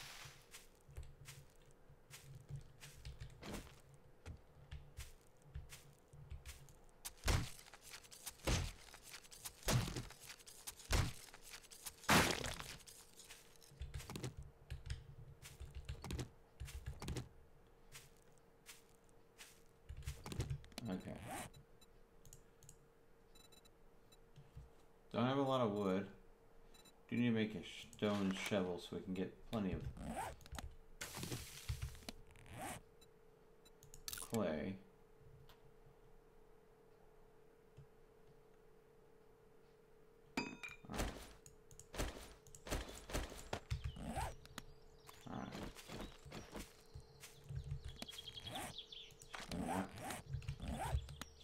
Okay. Don't have a lot of wood. Do need to make a stone shovel so we can get plenty of clay.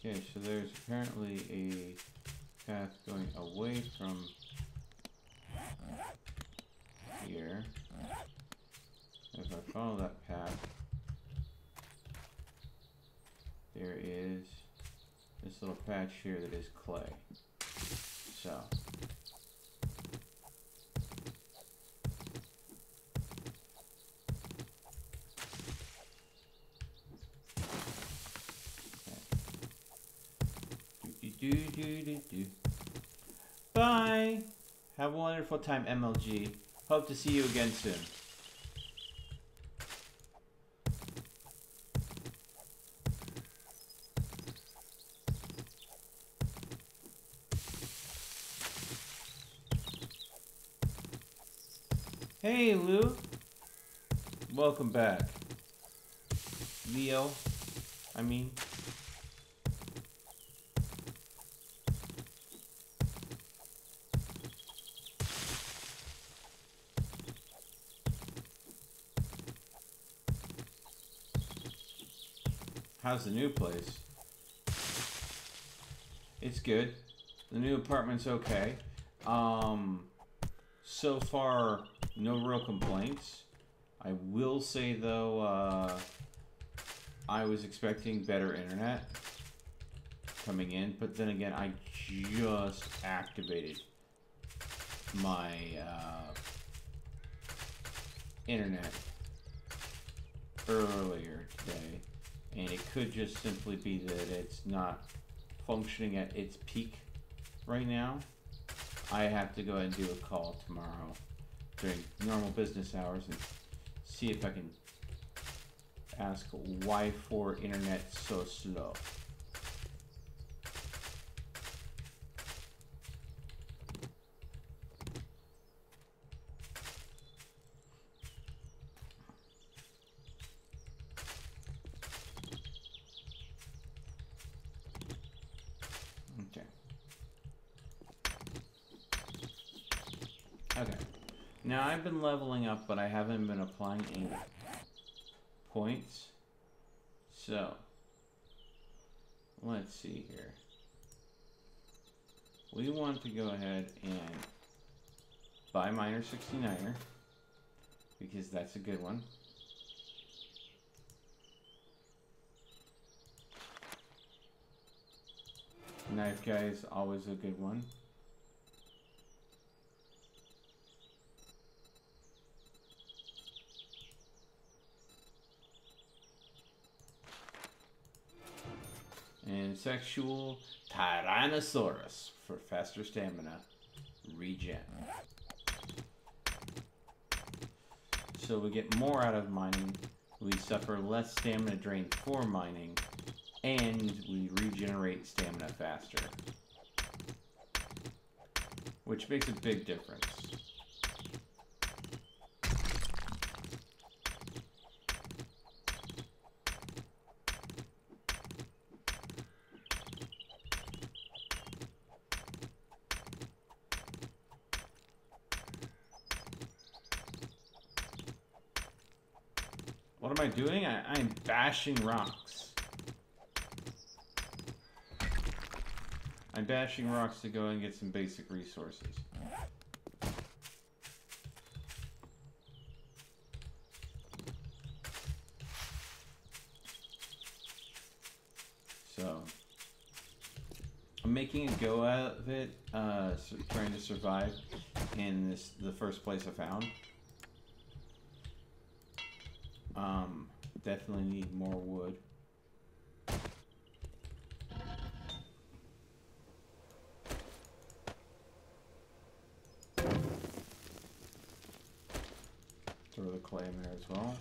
Okay, so there's apparently a path going away from here. If I follow that path, there is this little patch here that is clay. So bye. Have a wonderful time, MLG. Hope to see you again soon. Hey, Lou. Welcome back. Leo, I mean. How's the new place? It's good. The new apartment's okay. So far, no real complaints. I will say though, I was expecting better internet coming in, but then again, I just activated my internet earlier today, and it could just simply be that it's not functioning at its peak right now. I have to go ahead and do a call tomorrow during normal business hours and see if I can ask why for internet so slow. Okay. Now I've been leveling up, but I haven't been applying any points. So, let's see here. We want to go ahead and buy Miner 69er, because that's a good one. Knife guy is always a good one. And sexual Tyrannosaurus for faster stamina regen. So we get more out of mining, we suffer less stamina drain for mining, and we regenerate stamina faster, which makes a big difference. What am I doing? I'm bashing rocks. I'm bashing rocks to go and get some basic resources. So, I'm making a go out of it, trying to survive in the first place I found. Definitely need more wood. Throw the clay in there as well.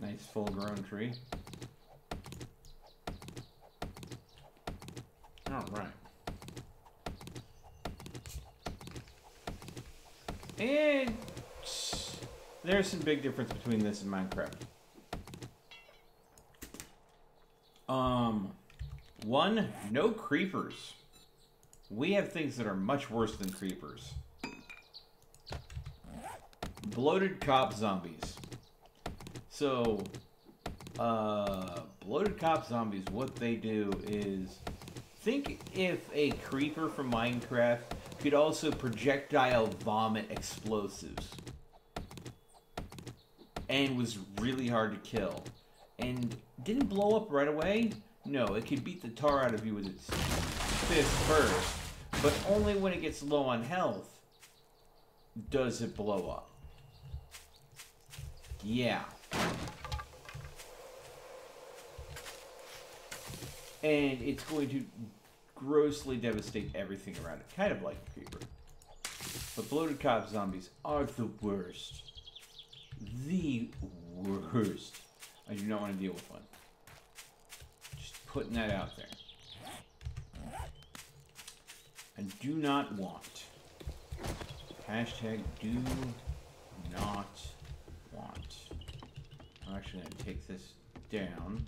Nice full-grown tree. All right. And there's some big difference between this and Minecraft. One, no creepers. We have things that are much worse than creepers. Bloated cop zombies. So, bloated cop zombies, what they do is, think if a creeper from Minecraft could also projectile vomit explosives and was really hard to kill and didn't blow up right away. No, it could beat the tar out of you with its fist first, but only when it gets low on health does it blow up. Yeah. And it's going to grossly devastate everything around it. Kind of like a creeper. But bloated cop zombies are the worst. The worst. I do not want to deal with one. Just putting that out there. I do not want. Hashtag do not want. I'm actually going to take this down.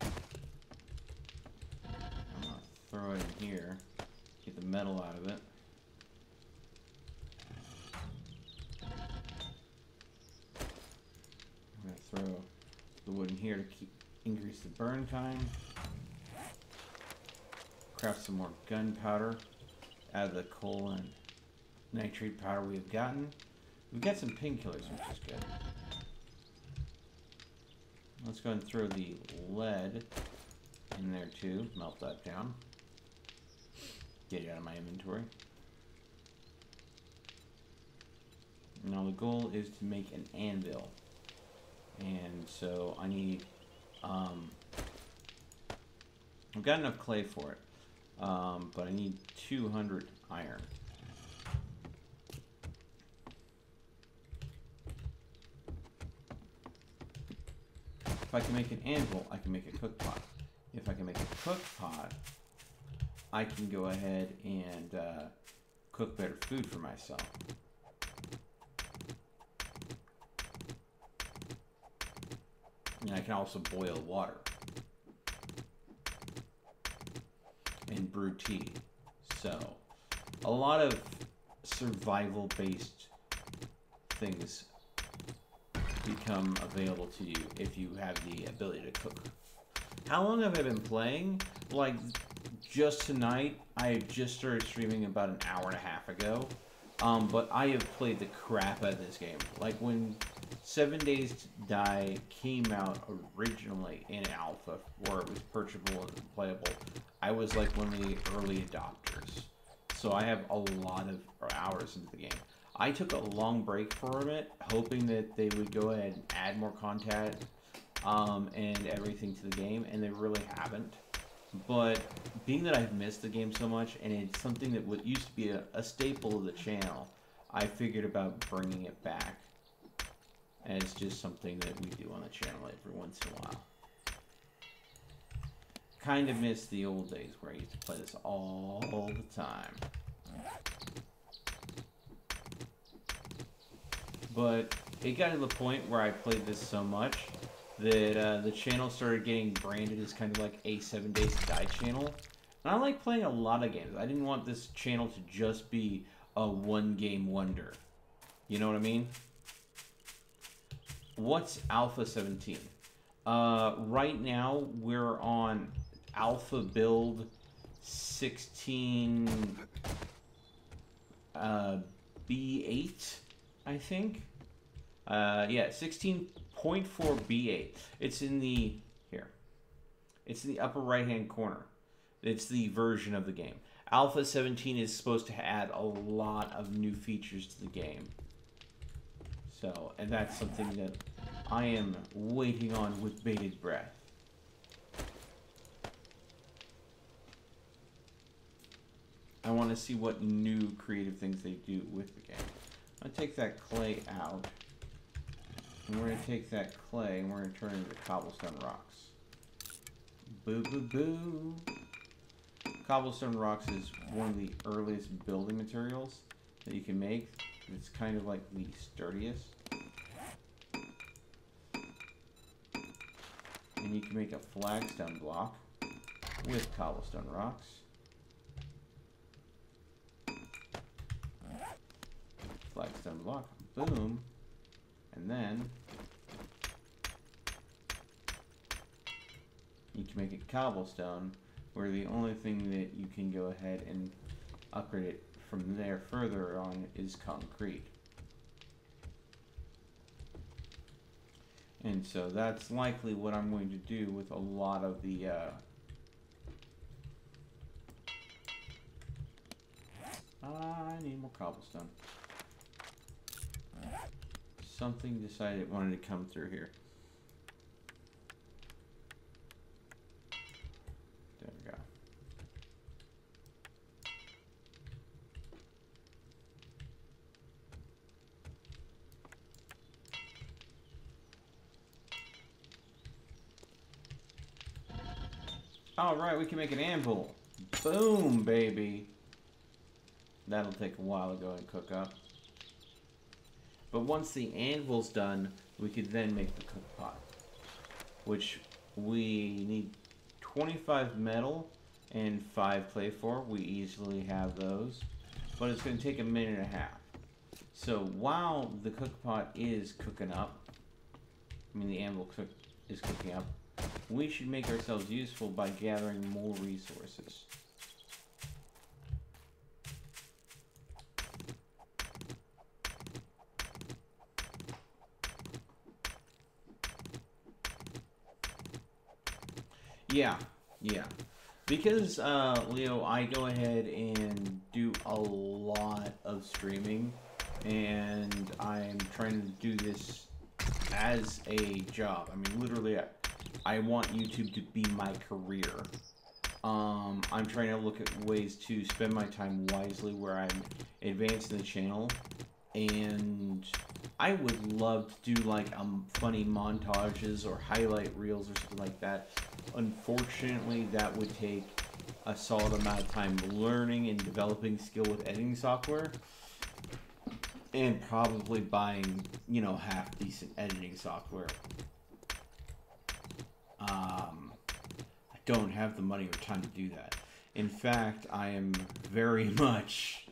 I'm going to throw it in here. Get the metal out of it. I'm going to throw the wood in here to increase the burn time. Craft some more gunpowder out of the coal and nitrate powder we've gotten. We've got some painkillers, which is good. Let's go ahead and throw the lead in there too. Melt that down. Get it out of my inventory. Now the goal is to make an anvil. And so I need, I've got enough clay for it, but I need 200 iron. If I can make an anvil, I can make a cook pot. If I can make a cook pot, I can go ahead and cook better food for myself. And I can also boil water and brew tea. So, a lot of survival-based things become available to you if you have the ability to cook. How long have I been playing? Like, just tonight, I just started streaming about an hour and a half ago. But I have played the crap out of this game. Like, when 7 Days to Die came out originally in alpha, where it was purchasable and playable, I was like one of the early adopters. So I have a lot of hours into the game. I took a long break from it, hoping that they would go ahead and add more content and everything to the game, and they really haven't. But being that I've missed the game so much, and it's something that used to be a staple of the channel, I figured about bringing it back. And it's just something that we do on the channel every once in a while. Kind of miss the old days where I used to play this all the time. But it got to the point where I played this so much that the channel started getting branded as kind of like a 7 Days to Die channel. And I like playing a lot of games. I didn't want this channel to just be a one-game wonder. You know what I mean? What's Alpha 17? Right now, we're on Alpha build 16 B8, I think. Yeah, 16.4 B8. It's in the, here. It's in the upper right-hand corner. It's the version of the game. Alpha 17 is supposed to add a lot of new features to the game. So, and that's something that I am waiting on with bated breath. I want to see what new creative things they do with the game. I'm going to take that clay out. And we're going to take that clay and we're going to turn it into cobblestone rocks. Boo boo boo. Cobblestone rocks is one of the earliest building materials that you can make. It's kind of like the sturdiest. And you can make a flagstone block with cobblestone rocks. Flagstone block, boom, and then you can make a cobblestone, where the only thing that you can go ahead and upgrade it from there further on is concrete. And so that's likely what I'm going to do with a lot of the I need more cobblestone. Something decided it wanted to come through here. There we go. Alright, we can make an anvil. Boom, baby. That'll take a while to go and cook up. But once the anvil's done, we could then make the cook pot. Which we need 25 metal and 5 clay for. We easily have those. But it's going to take a minute and a half. So while the cook pot is cooking up, I mean the anvil is cooking up, we should make ourselves useful by gathering more resources. Yeah. Because, Leo, I go ahead and do a lot of streaming, and I'm trying to do this as a job. I mean, literally, I want YouTube to be my career. I'm trying to look at ways to spend my time wisely where I'm advancing the channel, and I would love to do like funny montages or highlight reels or something like that. Unfortunately, that would take a solid amount of time learning and developing skill with editing software, and probably buying, you know, half decent editing software. I don't have the money or time to do that. In fact, I am very much...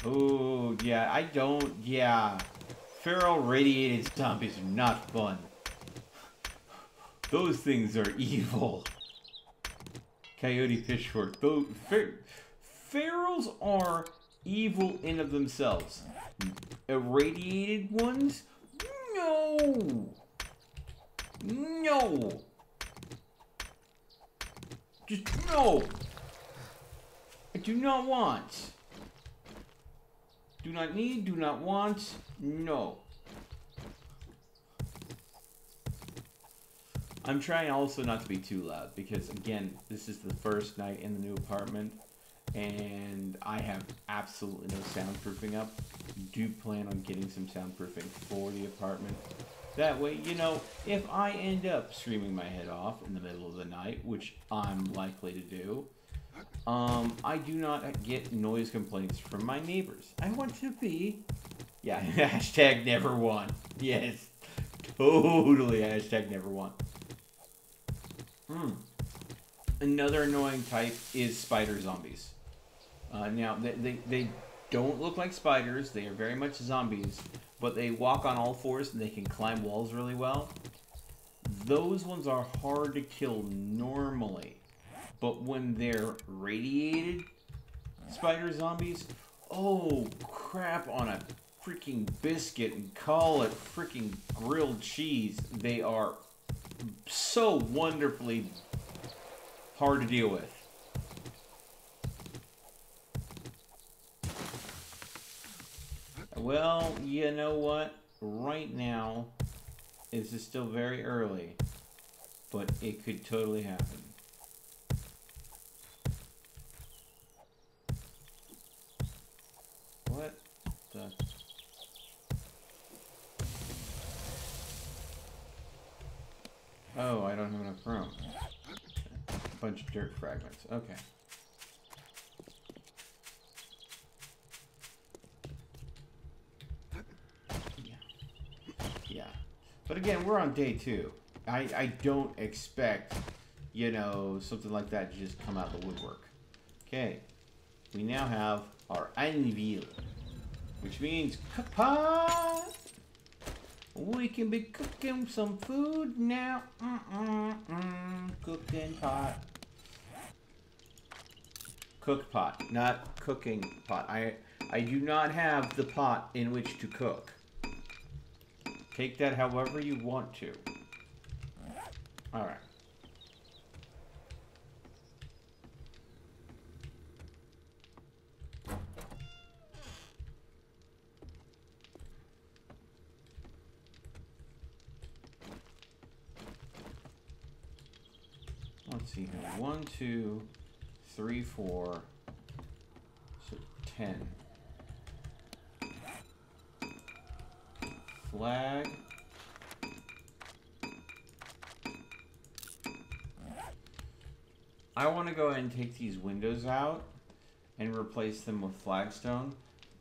Oh, yeah, I don't... Yeah. Feral radiated zombies are not fun. Those things are evil. Coyote Pitchfork. Those... Ferals are evil in of themselves. Irradiated ones? No! No! Just no! I do not want. Do not need, do not want, no. I'm trying also not to be too loud because, again, this is the first night in the new apartment and I have absolutely no soundproofing up. Do plan on getting some soundproofing for the apartment. That way, you know, if I end up screaming my head off in the middle of the night, which I'm likely to do, I do not get noise complaints from my neighbors. I want to be... Yeah, hashtag never won. Yes, totally hashtag never won. Another annoying type is spider zombies. Now, they don't look like spiders. They are very much zombies, but they walk on all fours and they can climb walls really well. Those ones are hard to kill normally. But when they're radiated spider zombies, oh crap on a freaking biscuit and call it freaking grilled cheese. They are so wonderfully hard to deal with. Well, you know what? Right now, this is still very early, but it could totally happen. What the... Oh, I don't have enough room. A bunch of dirt fragments. Okay. Yeah. But again, we're on day 2. I don't expect, you know, something like that to just come out of the woodwork. Okay. We now have our anvil, which means cook pot. We can be cooking some food now. Cooking pot. Cook pot, not cooking pot. I do not have the pot in which to cook. Take that however you want to. Alright. Let's see here. 1, 2, 3, 4. So 10. Flag. I want to go ahead and take these windows out and replace them with flagstone.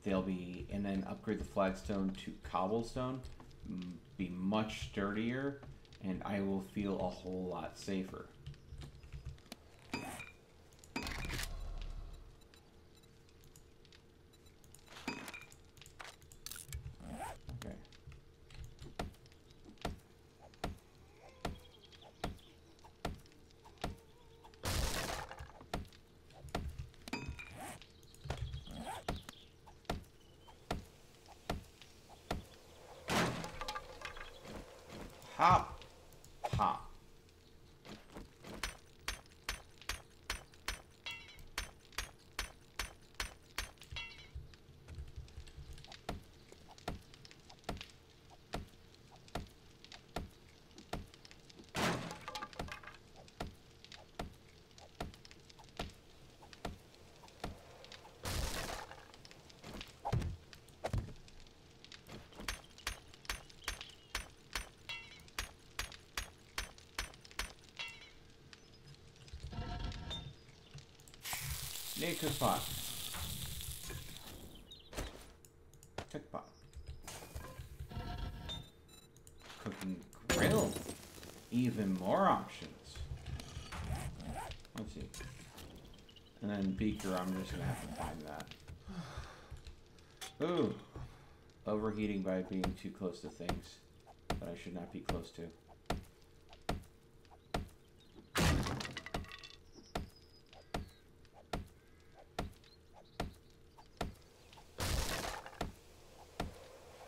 They'll be, and then upgrade the flagstone to cobblestone. Be much sturdier, and I will feel a whole lot safer. Okay. Hop, hop. Need a cook pot. Cook pot. Cooking grill. Even more options. Let's see. And then beaker, I'm just gonna have to find that. Ooh. Overheating by being too close to things that I should not be close to.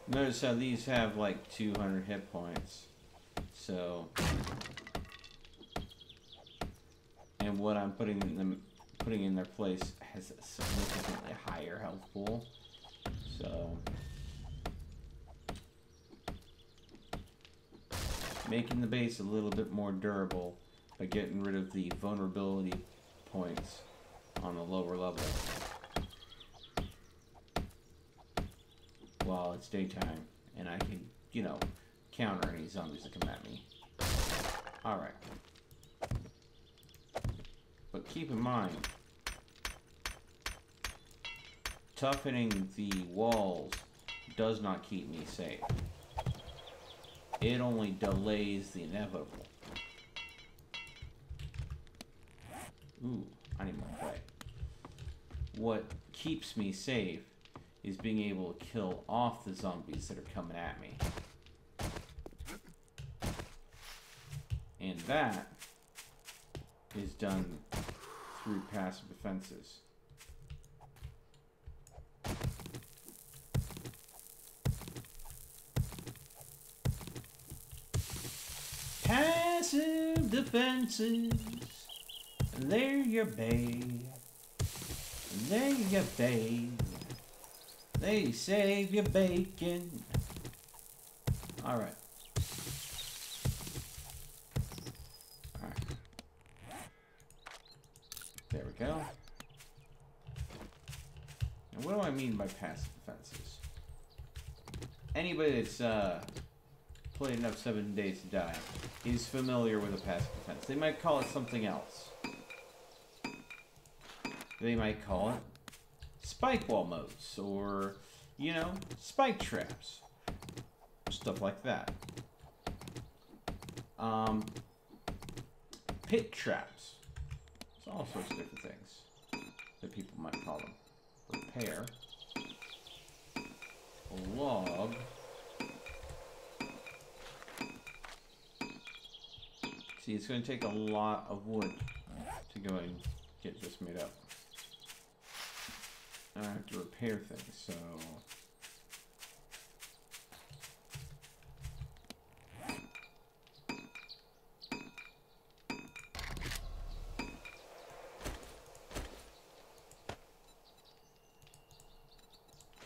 Notice how these have like 200 hit points. So, and what I'm putting in their place has a significantly higher health pool. So, making the base a little bit more durable by getting rid of the vulnerability points on the lower level. While it's daytime, and I can, you know, counter any zombies that come at me. Alright. But keep in mind, toughening the walls does not keep me safe. It only delays the inevitable. Ooh, I need more clay. What keeps me safe is being able to kill off the zombies that are coming at me. And that is done through passive defenses. Passive defenses. There you babe. There you babe. They save your bacon. Alright. Alright. There we go. And what do I mean by passive defenses? Anybody that's played enough 7 Days to Die is familiar with a passive defense. They might call it something else. They might call it spike wall modes, or, you know, spike traps. Stuff like that. Pit traps. There's all sorts of different things that people might call them. Repair. Log. See, it's going to take a lot of wood to go and get this made up. I have to repair things, so...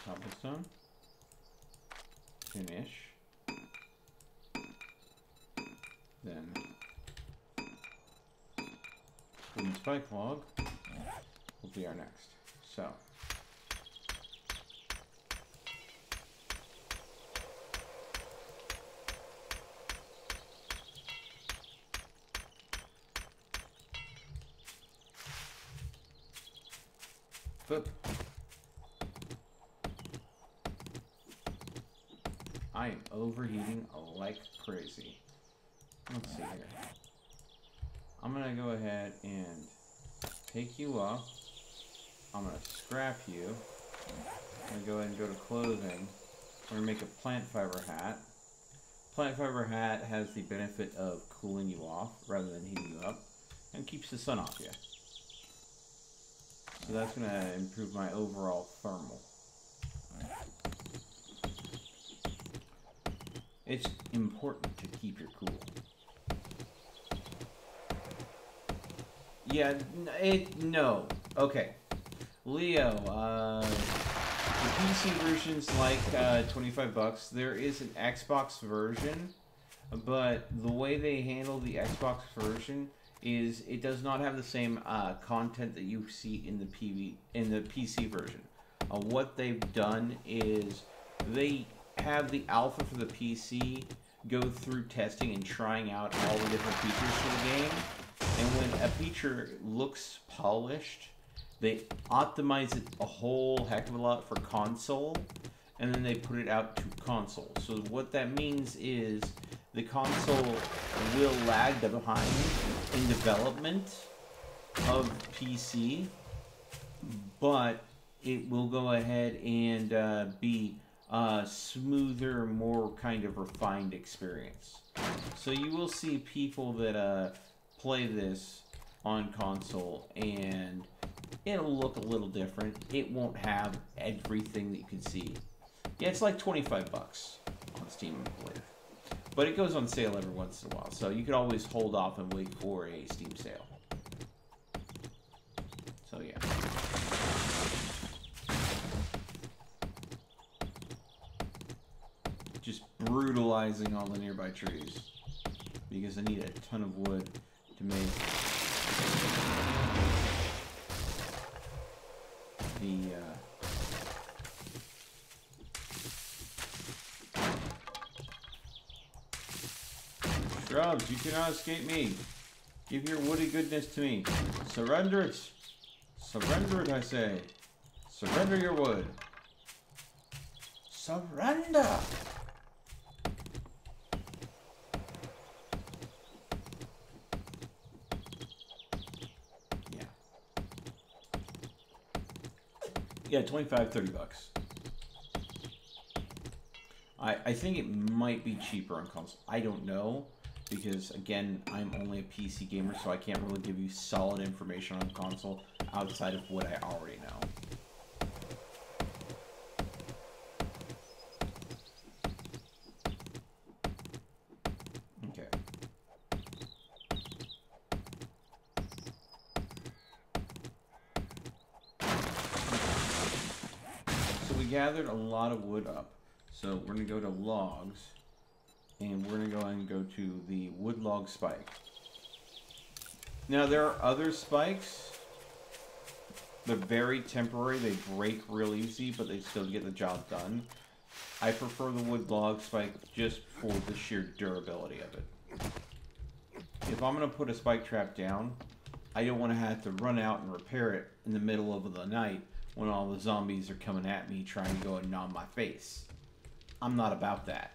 Cobblestone. Finish. Then... wooden spike log will be our next. So... Flip. I am overheating like crazy. Let's see here. I'm gonna go ahead and take you off. I'm gonna scrap you. I'm gonna go ahead and go to clothing. I'm gonna make a plant fiber hat. Plant fiber hat has the benefit of cooling you off rather than heating you up, and keeps the sun off you. So that's gonna improve my overall thermal. It's important to keep your cool. Yeah, no. Okay. Leo, the PC version's like 25 bucks. There is an Xbox version, but the way they handle the Xbox version is it does not have the same content that you see in the PC version. What they've done is they have the alpha for the PC go through testing and trying out all the different features for the game. And when a feature looks polished, they optimize it a whole heck of a lot for console, and then they put it out to console. So what that means is the console will lag behind in development of PC, but it will go ahead and be a smoother, more kind of refined experience. So you will see people that play this on console and it'll look a little different. It won't have everything that you can see. Yeah, it's like 25 bucks on Steam, I believe. But it goes on sale every once in a while, so you could always hold off and wait for a Steam sale. So yeah. Just brutalizing all the nearby trees because I need a ton of wood to make the shrubs. You cannot escape me. Give your woody goodness to me. Surrender it. Surrender it, I say. Surrender your wood. Surrender! Yeah. Yeah, 25, 30 bucks. I think it might be cheaper on console. I don't know, because again, I'm only a PC gamer, so I can't really give you solid information on console outside of what I already know. Okay. So we gathered a lot of wood up. So we're going to go to logs, and we're going to go and go to the wood log spike. Now there are other spikes. They're very temporary. They break real easy, but they still get the job done. I prefer the wood log spike just for the sheer durability of it. If I'm going to put a spike trap down, I don't want to have to run out and repair it in the middle of the night when all the zombies are coming at me trying to go and gnaw my face. I'm not about that.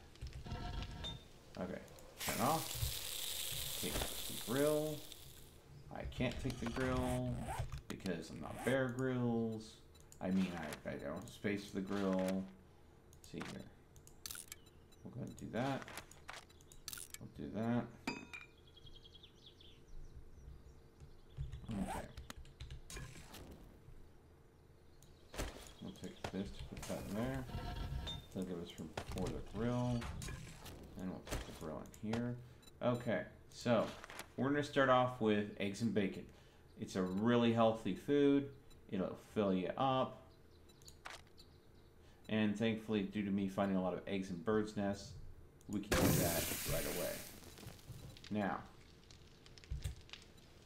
Okay, turn off. Take the grill. I can't take the grill because I'm not Bear Grylls. I mean, I don't have space for the grill. Let's see here. We'll go ahead and do that. We'll do that. Okay. We'll take this to put that in there. That'll give us room for the grill. And we'll put the grill in here. Okay, so we're going to start off with eggs and bacon. It's a really healthy food. It'll fill you up. And thankfully, due to me finding a lot of eggs in birds' nests, we can do that right away. Now,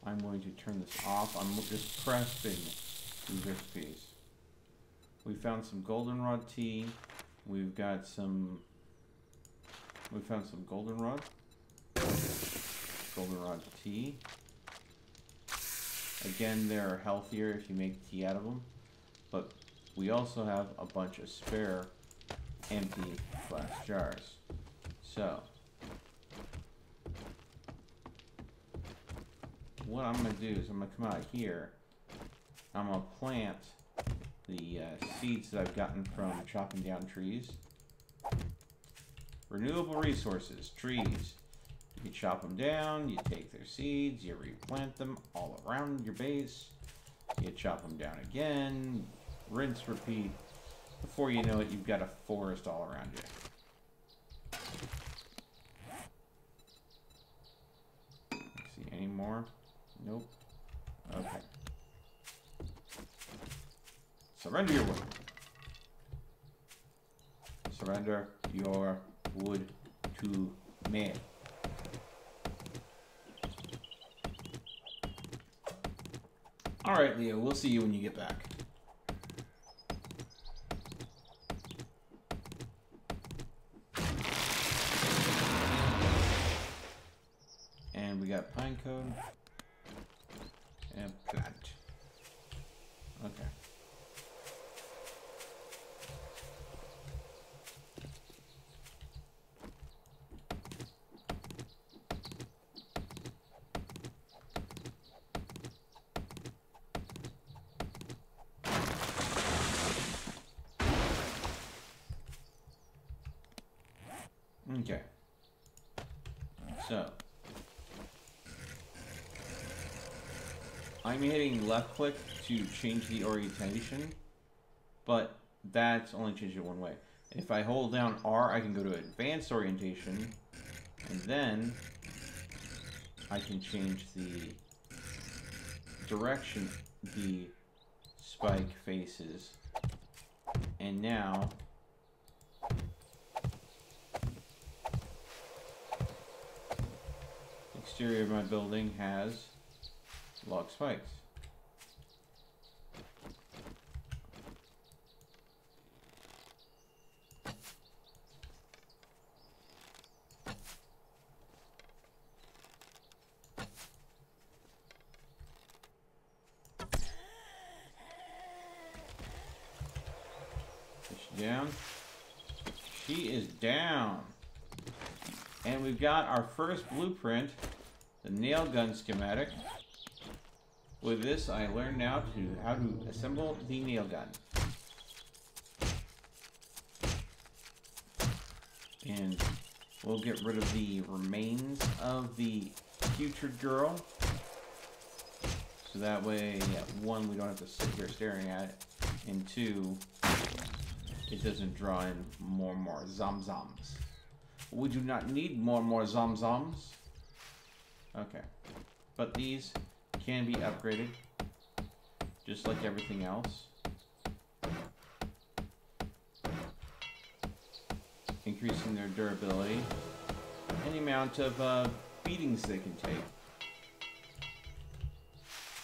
I'm going to turn this off. I'm just pressing these recipes. We found some goldenrod tea. We found some goldenrod tea. Again, they're healthier if you make tea out of them. but we also have a bunch of spare empty glass jars. So, what I'm going to do is I'm going to come out here. I'm going to plant the seeds that I've gotten from chopping down trees. Renewable resources, trees. You chop them down, you take their seeds, you replant them all around your base. You chop them down again, rinse, repeat. Before you know it, you've got a forest all around you. Let's see, any more? Nope. Okay. Surrender your wood. Surrender your wood to me. Alright, Leo, we'll see you when you get back. And we got pine cone and plant. Okay. Okay. So, I'm hitting left click to change the orientation, but that's only changed it one way. If I hold down R, I can go to advanced orientation, and then I can change the direction the spike faces. And now exterior of my building has log spikes. Is she down? She is down. And we've got our first blueprint. The nail gun schematic. With this, I learned now how to assemble the nail gun. And we'll get rid of the remains of the putrid girl. So that way, one, we don't have to sit here staring at it. And two, it doesn't draw in more and more zomzoms. We do not need more and more zomzoms. Okay, but these can be upgraded, just like everything else. Increasing their durability and the amount of beatings they can take.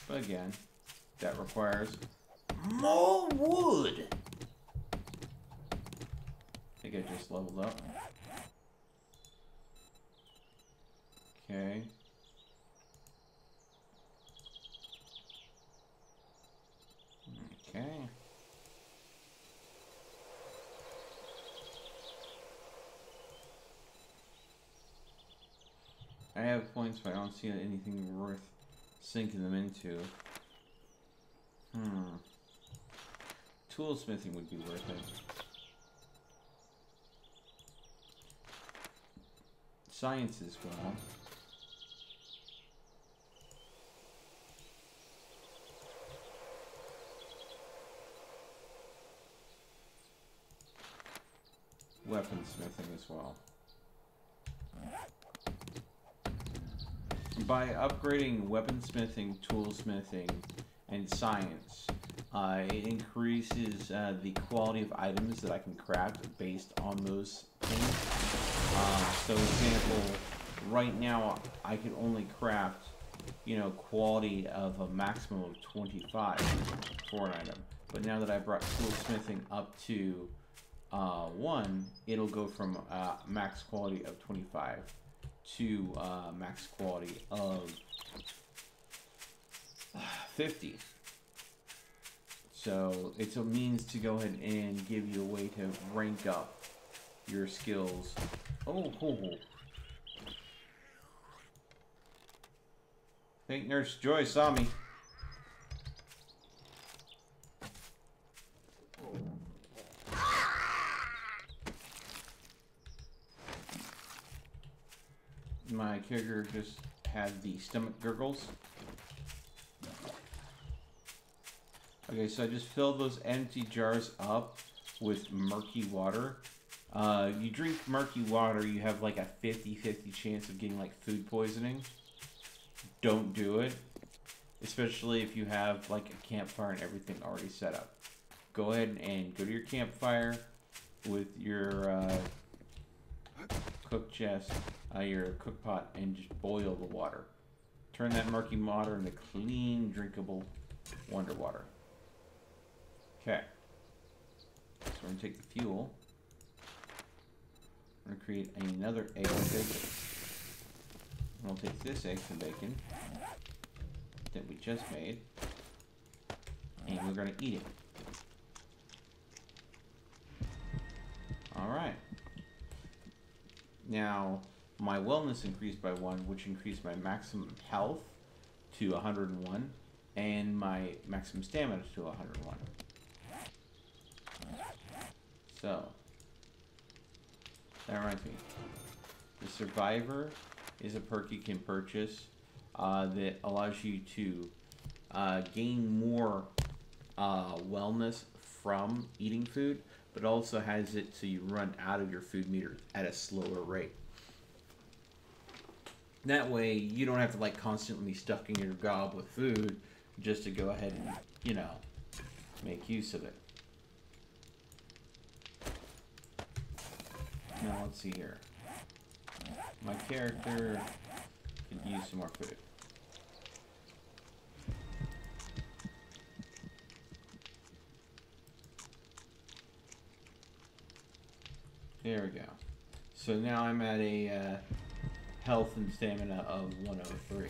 But again, that requires more wood. I think I just leveled up. Okay. Okay. I have points, but I don't see anything worth sinking them into. Toolsmithing would be worth it. Science as well. Weaponsmithing as well. By upgrading weaponsmithing, toolsmithing, and science, it increases the quality of items that I can craft based on those things. So, example, right now I could only craft, quality of a maximum of 25 for an item. But now that I brought toolsmithing up to 1, it'll go from max quality of 25 to max quality of 50. So it's a means to go ahead and give you a way to rank up your skills. Oh, I think Nurse Joy saw me. My character just had the stomach gurgles. Okay, so I just filled those empty jars up with murky water. You drink murky water, you have like a 50-50 chance of getting like food poisoning. Don't do it. Especially if you have like a campfire and everything already set up. Go ahead and go to your campfire with your cook chest, your cook pot, and just boil the water. Turn that murky water into clean, drinkable wonder water. Okay. So we're going to take the fuel. We're going to create another egg and bacon. And we'll take this egg and bacon that we just made, and we're going to eat it. Alright. Now, my wellness increased by 1, which increased my maximum health to 101, and my maximum stamina to 101. So, that reminds me. The Survivor is a perk you can purchase that allows you to gain more wellness from eating food, but also has it so you run out of your food meter at a slower rate. That way, you don't have to like constantly stuffing your gob with food just to go ahead and, you know, make use of it. Now, let's see here. My character could use some more food. There we go. So now I'm at a health and stamina of 103.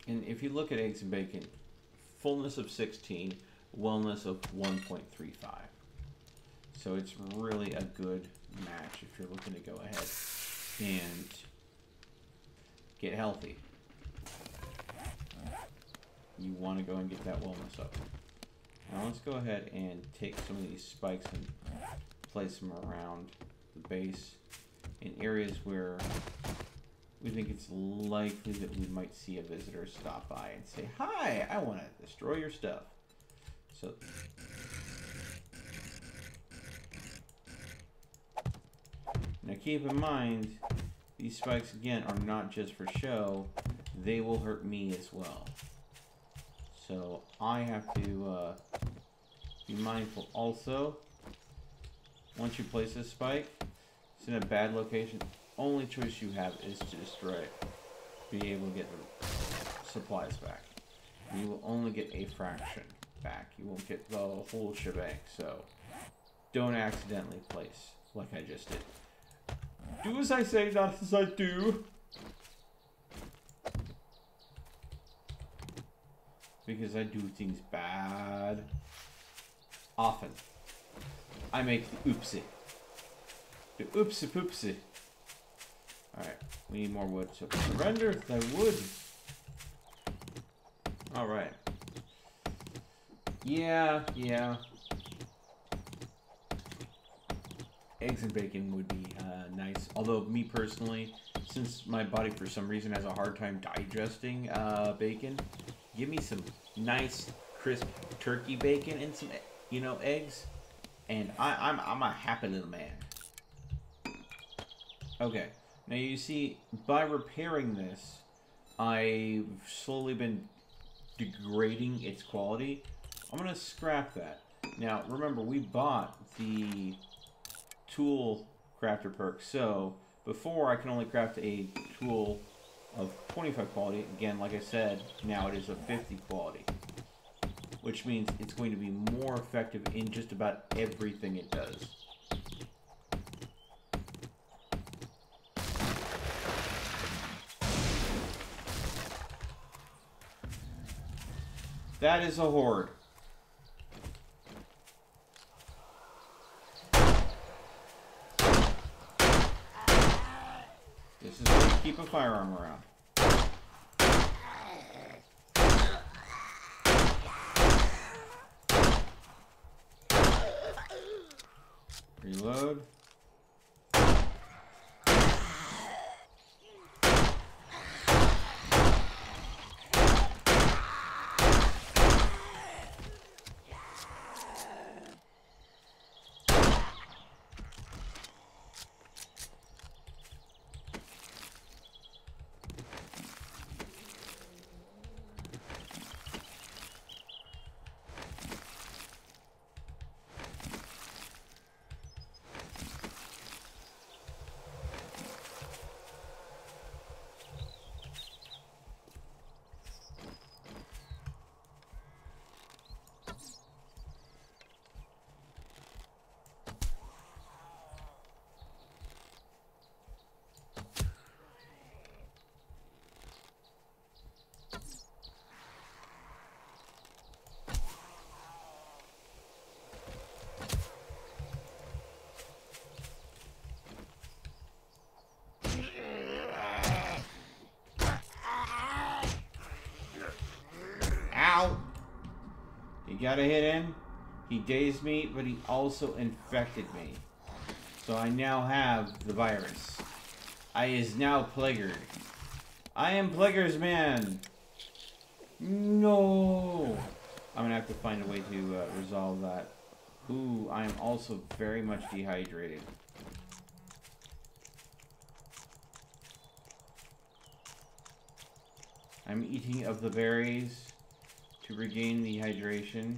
And if you look at eggs and bacon, fullness of 16, wellness of 1.35. So it's really a good match if you're looking to go ahead and get healthy. You want to go and get that wellness up. Now let's go ahead and take some of these spikes and place them around the base in areas where we think it's likely that we might see a visitor stop by and say, "Hi, I want to destroy your stuff." So now keep in mind, these spikes again are not just for show, they will hurt me as well. So I have to be mindful also. Once you place this spike, it's in a bad location. Only choice you have is to destroy it. Be able to get the supplies back. You will only get a fraction back. You won't get the whole shebang. So don't accidentally place like I just did. Do as I say, not as I do. Because I do things bad. Often. I make the oopsie. The oopsie poopsie. Alright, we need more wood. So surrender thy wood. Alright. Yeah. Eggs and bacon would be nice. Although, me personally, since my body for some reason has a hard time digesting bacon, give me some nice, crisp turkey bacon and some, you know, eggs, and I'm a happy little man. Okay, now you see, by repairing this, I've slowly been degrading its quality. I'm gonna scrap that. Now, remember, we bought the tool crafter perk, so before I can only craft a tool of 25 quality. Again, like I said, now it is a 50 quality, which means it's going to be more effective in just about everything it does. That is a horde. This is where you keep a firearm around. Reload. Ow! You gotta hit him. He dazed me, but he also infected me. So I now have the virus. I is now plagued. I am Plaguer's man. No! I'm gonna have to find a way to resolve that. Ooh, I am also very much dehydrated. I'm eating of the berries to regain the hydration.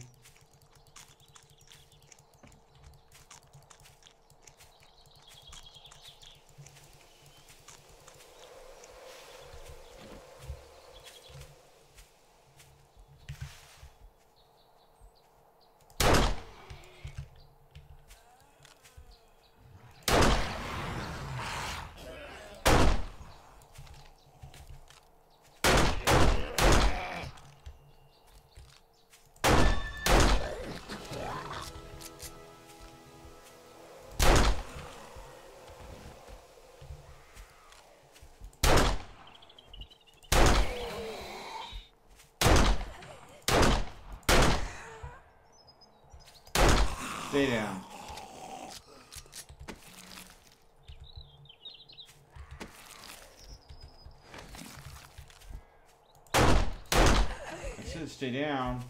Stay down. I said stay down.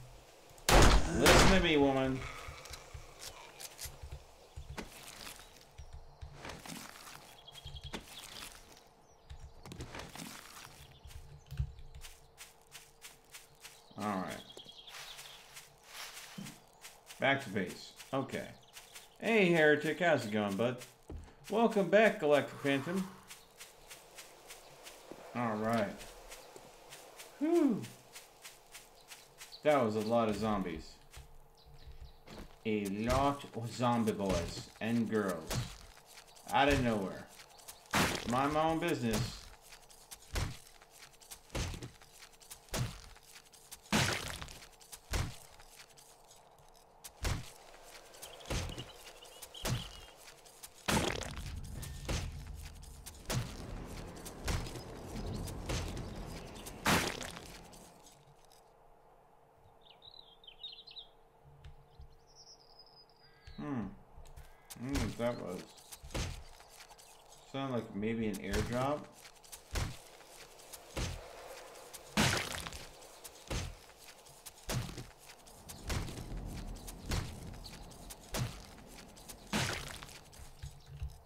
Listen to me, woman. Alright. Back to base. Okay. Hey, Heretic, how's it going, bud? Welcome back, Galactic Phantom. Alright. Whew. That was a lot of zombies. A lot of zombie boys and girls. Out of nowhere. Mind my own business. I don't know what that was. Sounded like maybe an airdrop.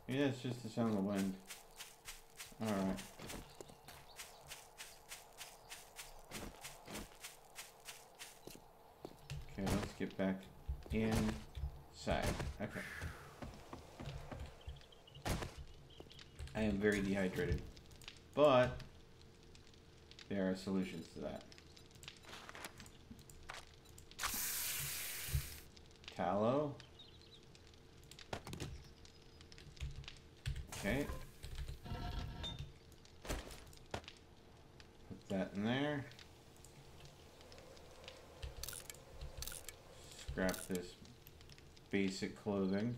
Maybe that's just the sound of the wind. Alright. Okay, let's get back inside. Okay. I am very dehydrated. But there are solutions to that. Tallow. Okay. Put that in there. Scrap this basic clothing.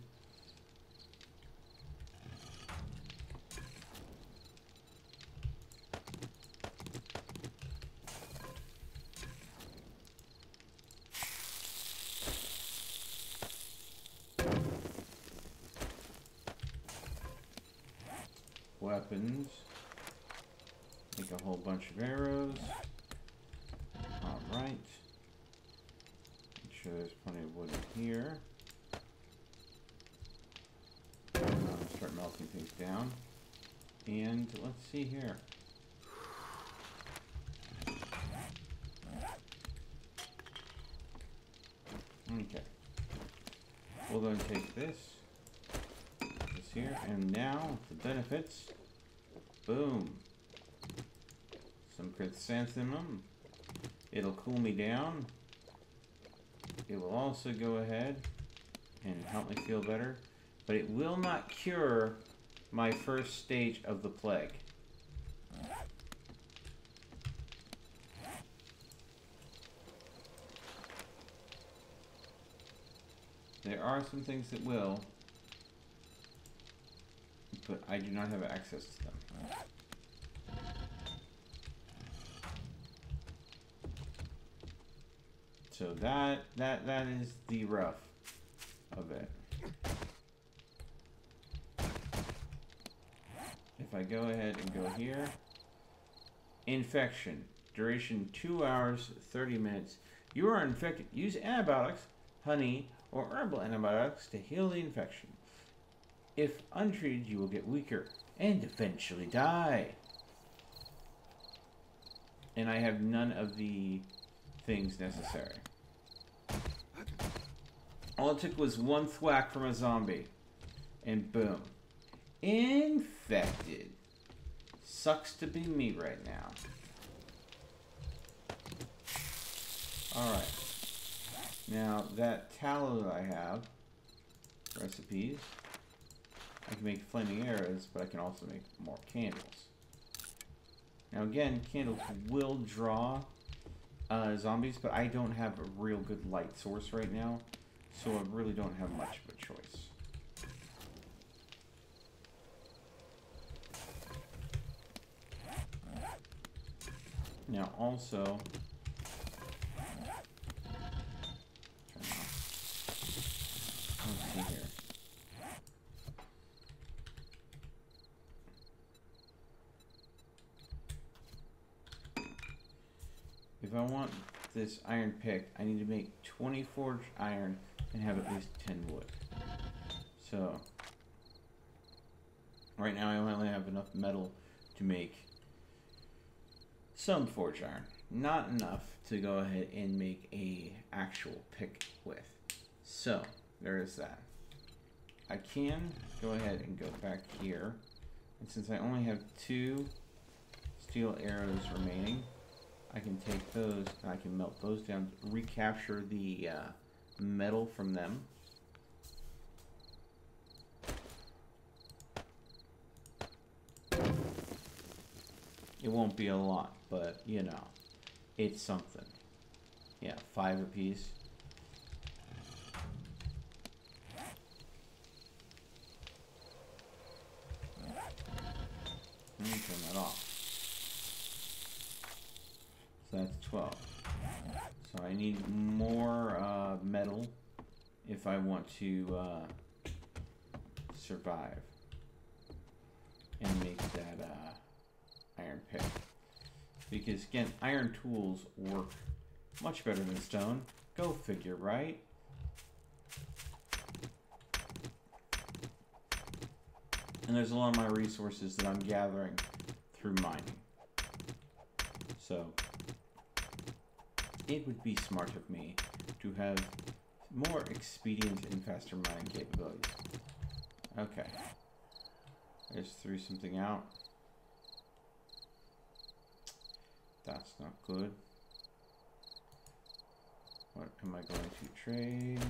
Weapons. Make a whole bunch of arrows. Alright. Make sure there's plenty of wood in here. Start melting things down. And let's see here. Okay. We'll go and take this here, and now the benefits. Boom. Some chrysanthemum. It'll cool me down. It will also go ahead and help me feel better, but it will not cure my first stage of the plague. There are some things that will, but I do not have access to them. So that is the rough of it. If I go ahead and go here, infection, duration 2 hours, 30 minutes. You are infected. Use antibiotics, honey, or herbal antibiotics to heal the infection. If untreated, you will get weaker and eventually die. And I have none of the things necessary. All it took was one thwack from a zombie, and boom. Infected. Sucks to be me right now. Alright. Now, that tallow that I have, recipes, I can make flaming arrows, but I can also make more candles. Now again, candles will draw zombies, but I don't have a real good light source right now, so I really don't have much of a choice. Now also, let's see here. If I want this iron picked, I need to make 20 forged iron and have at least 10 wood. So, right now I only have enough metal to make some forged iron. Not enough to go ahead and make a actual pick with. So, there is that. I can go ahead and go back here. And since I only have 2 steel arrows remaining, I can take those and I can melt those down, recapture the metal from them. It won't be a lot, but you know, it's something. Yeah, 5 apiece. Let me turn that off. So that's 12. So I need more metal if I want to survive and make that iron pick. Because again, iron tools work much better than stone. Go figure, right? And there's a lot of my resources that I'm gathering through mining. So it would be smart of me to have more expedient and faster mining capabilities. Okay. I just threw something out. That's not good. What am I going to trade?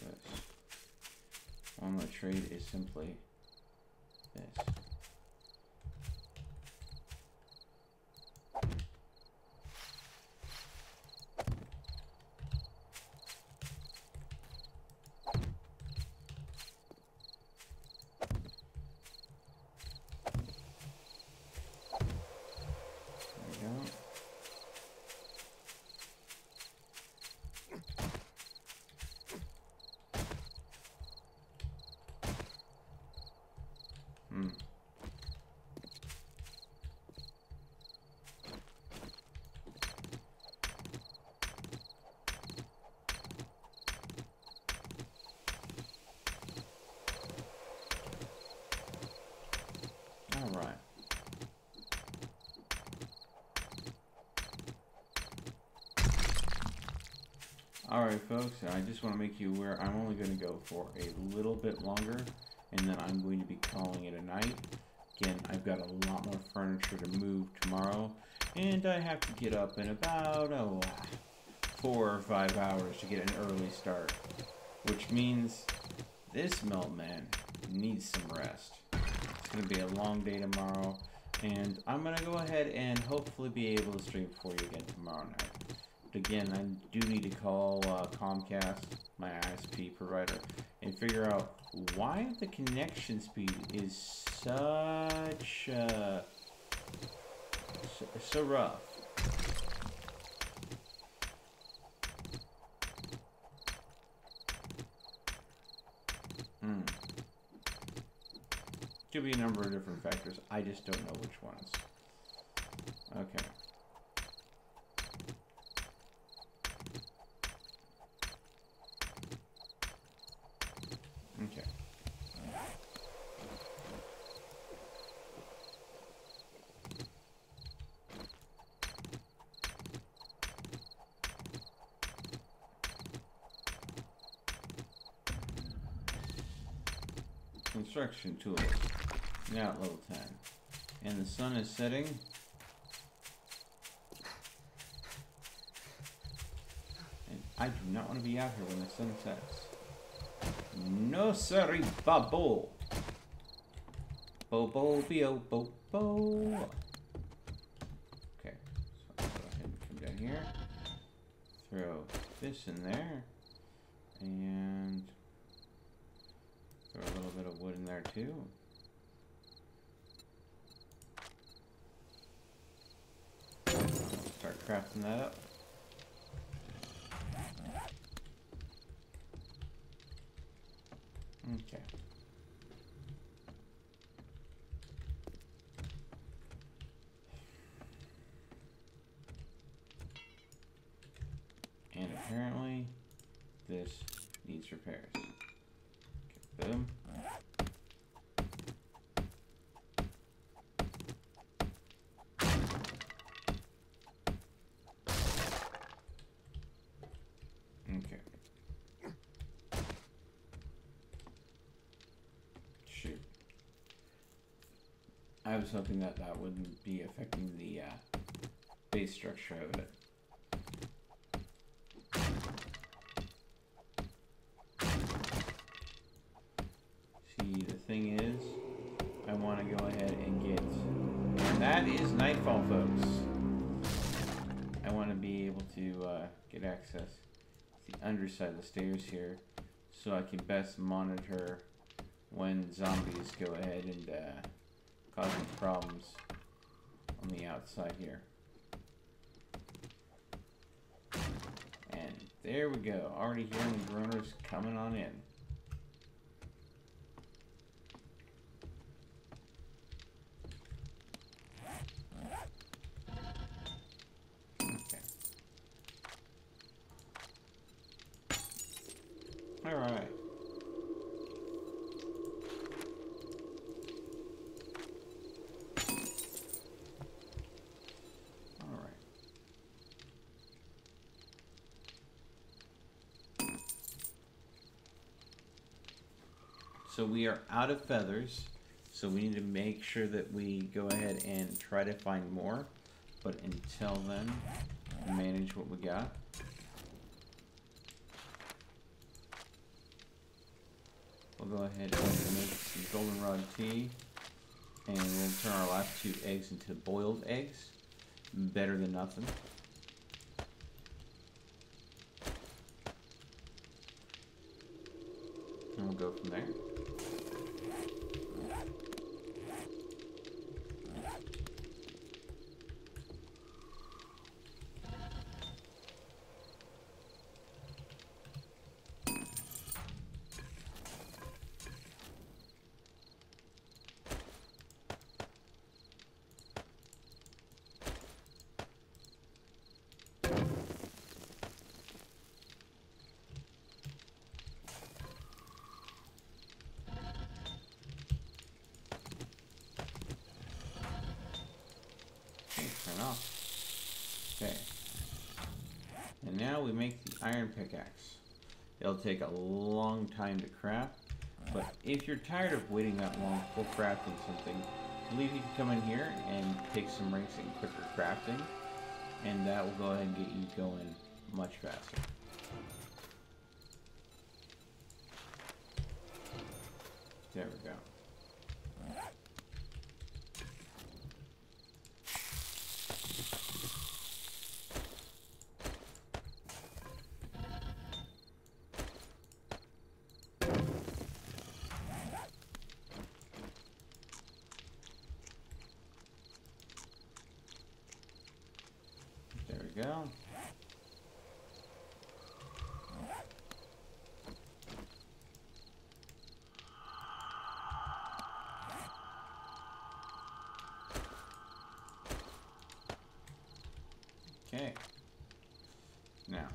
This. One the trade is simply this. Alright. Alright folks, I just want to make you aware I'm only going to go for a little bit longer and then I'm going to be calling it a night. Again, I've got a lot more furniture to move tomorrow and I have to get up in about 4 or 5 hours to get an early start, which means this Meltman needs some rest. It's going to be a long day tomorrow, and I'm going to go ahead and hopefully be able to stream for you again tomorrow night. But again, I do need to call Comcast, my ISP provider, and figure out why the connection speed is such so rough. Could be a number of different factors. I just don't know which ones. Okay. Okay. Construction tools. Now at level 10. And the sun is setting. And I do not want to be out here when the sun sets. No sorry, babo. Bobo bio bobo. Okay, so I'll go ahead and come down here. Throw this in there. And throw a little bit of wood in there too. Start crafting that up. Okay. And apparently this needs repairs. Okay, boom. Okay. Shoot. I was hoping that that wouldn't be affecting the base structure of it. See, the thing is, I want to go ahead and get, and that is nightfall, folks. I want to be able to get access to the underside of the stairs here, so I can best monitor when zombies go ahead and cause me problems on the outside here. And there we go. Already hearing the groaners coming on in. Okay. All right. So we are out of feathers, So we need to make sure that we go ahead and try to find more. But until then, manage what we got. We'll go ahead and make some goldenrod tea. And we'll turn our last 2 eggs into boiled eggs. Better than nothing. And we'll go from there. Turn off. Okay. And now we make the iron pickaxe. It'll take a long time to craft, but if you're tired of waiting that long for crafting something, I believe you can come in here and take some ranks in quicker crafting, and that will go ahead and get you going much faster. There we go. Go. Okay. Now.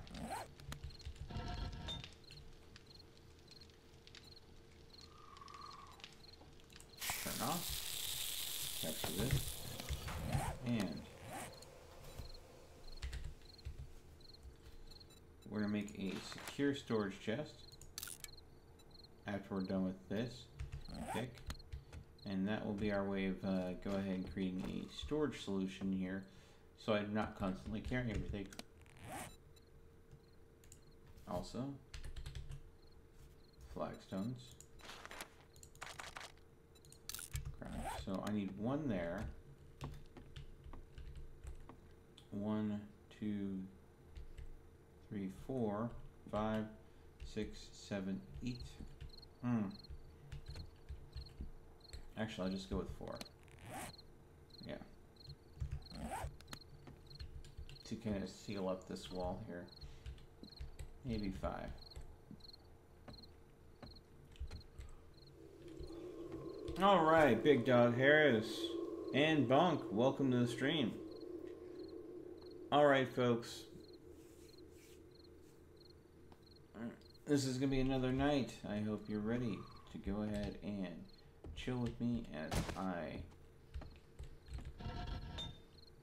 Turn off. Capture this. And we're going to make a secure storage chest after we're done with this pick, and that will be our way of go ahead and creating a storage solution here so I do not constantly carry everything. Also, flagstones. So I need one there. 1, 2, 3, 4, 5, 6, 7, 8. Actually, I'll just go with 4. Yeah. To kind of seal up this wall here. Maybe 5. Alright, Big Dog Harris and Bunk, welcome to the stream. Alright, folks. This is going to be another night. I hope you're ready to go ahead and chill with me as I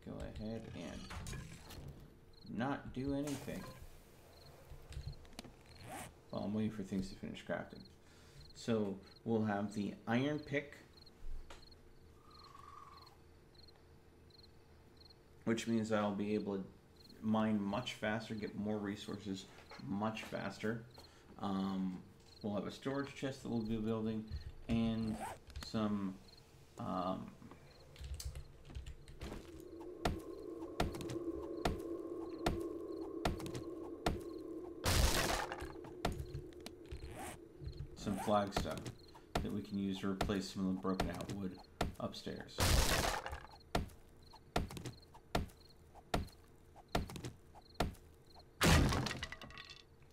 go ahead and not do anything. Well, I'm waiting for things to finish crafting. So we'll have the iron pick, which means I'll be able to mine much faster, get more resources much faster. We'll have a storage chest that we'll be building, and some flagstone that we can use to replace some of the broken out wood upstairs.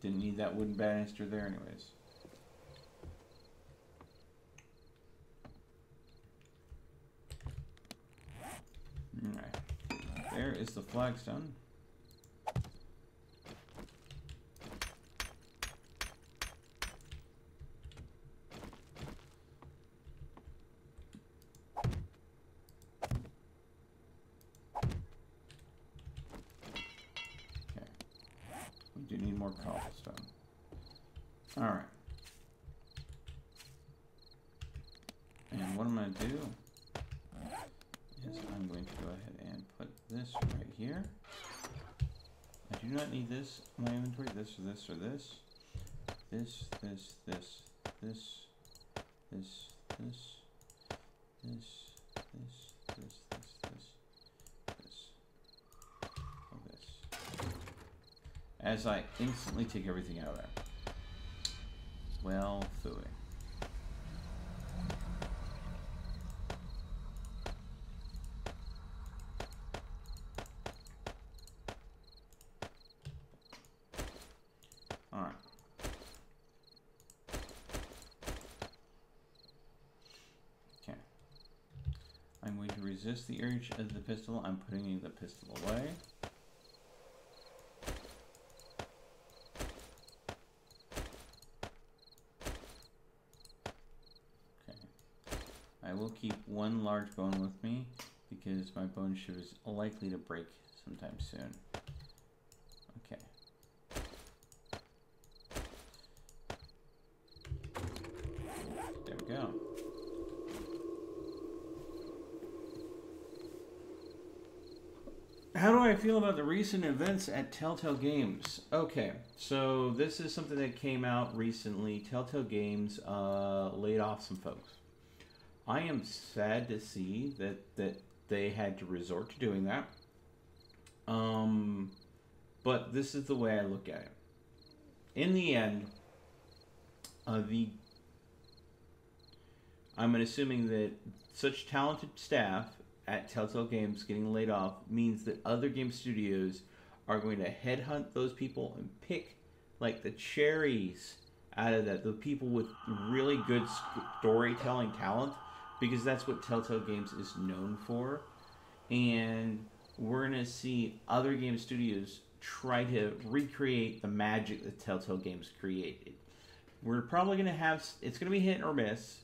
Didn't need that wooden banister there anyways. Alright. There is the flagstone. We do need more cobblestone. Alright. And what I'm going to do is I'm going to go ahead and put this right here. I do not need this in my inventory. This or this or this. This, this, this, this, this, this, this, this, this, and this. As I instantly take everything out of there. Well, phooey. Alright. Okay. I'm going to resist the urge of the pistol. I'm putting the pistol away. I will keep one large bone with me because my bone chip is likely to break sometime soon. Okay. There we go. How do I feel about the recent events at Telltale Games? Okay, so this is something that came out recently. Telltale Games laid off some folks. I am sad to see that they had to resort to doing that. But this is the way I look at it. In the end, I'm assuming that such talented staff at Telltale Games getting laid off means that other game studios are going to headhunt those people and pick like the cherries out of that, the people with really good storytelling talent. Because that's what Telltale Games is known for. And we're going to see other game studios try to recreate the magic that Telltale Games created. We're probably going to have... It's going to be hit or miss.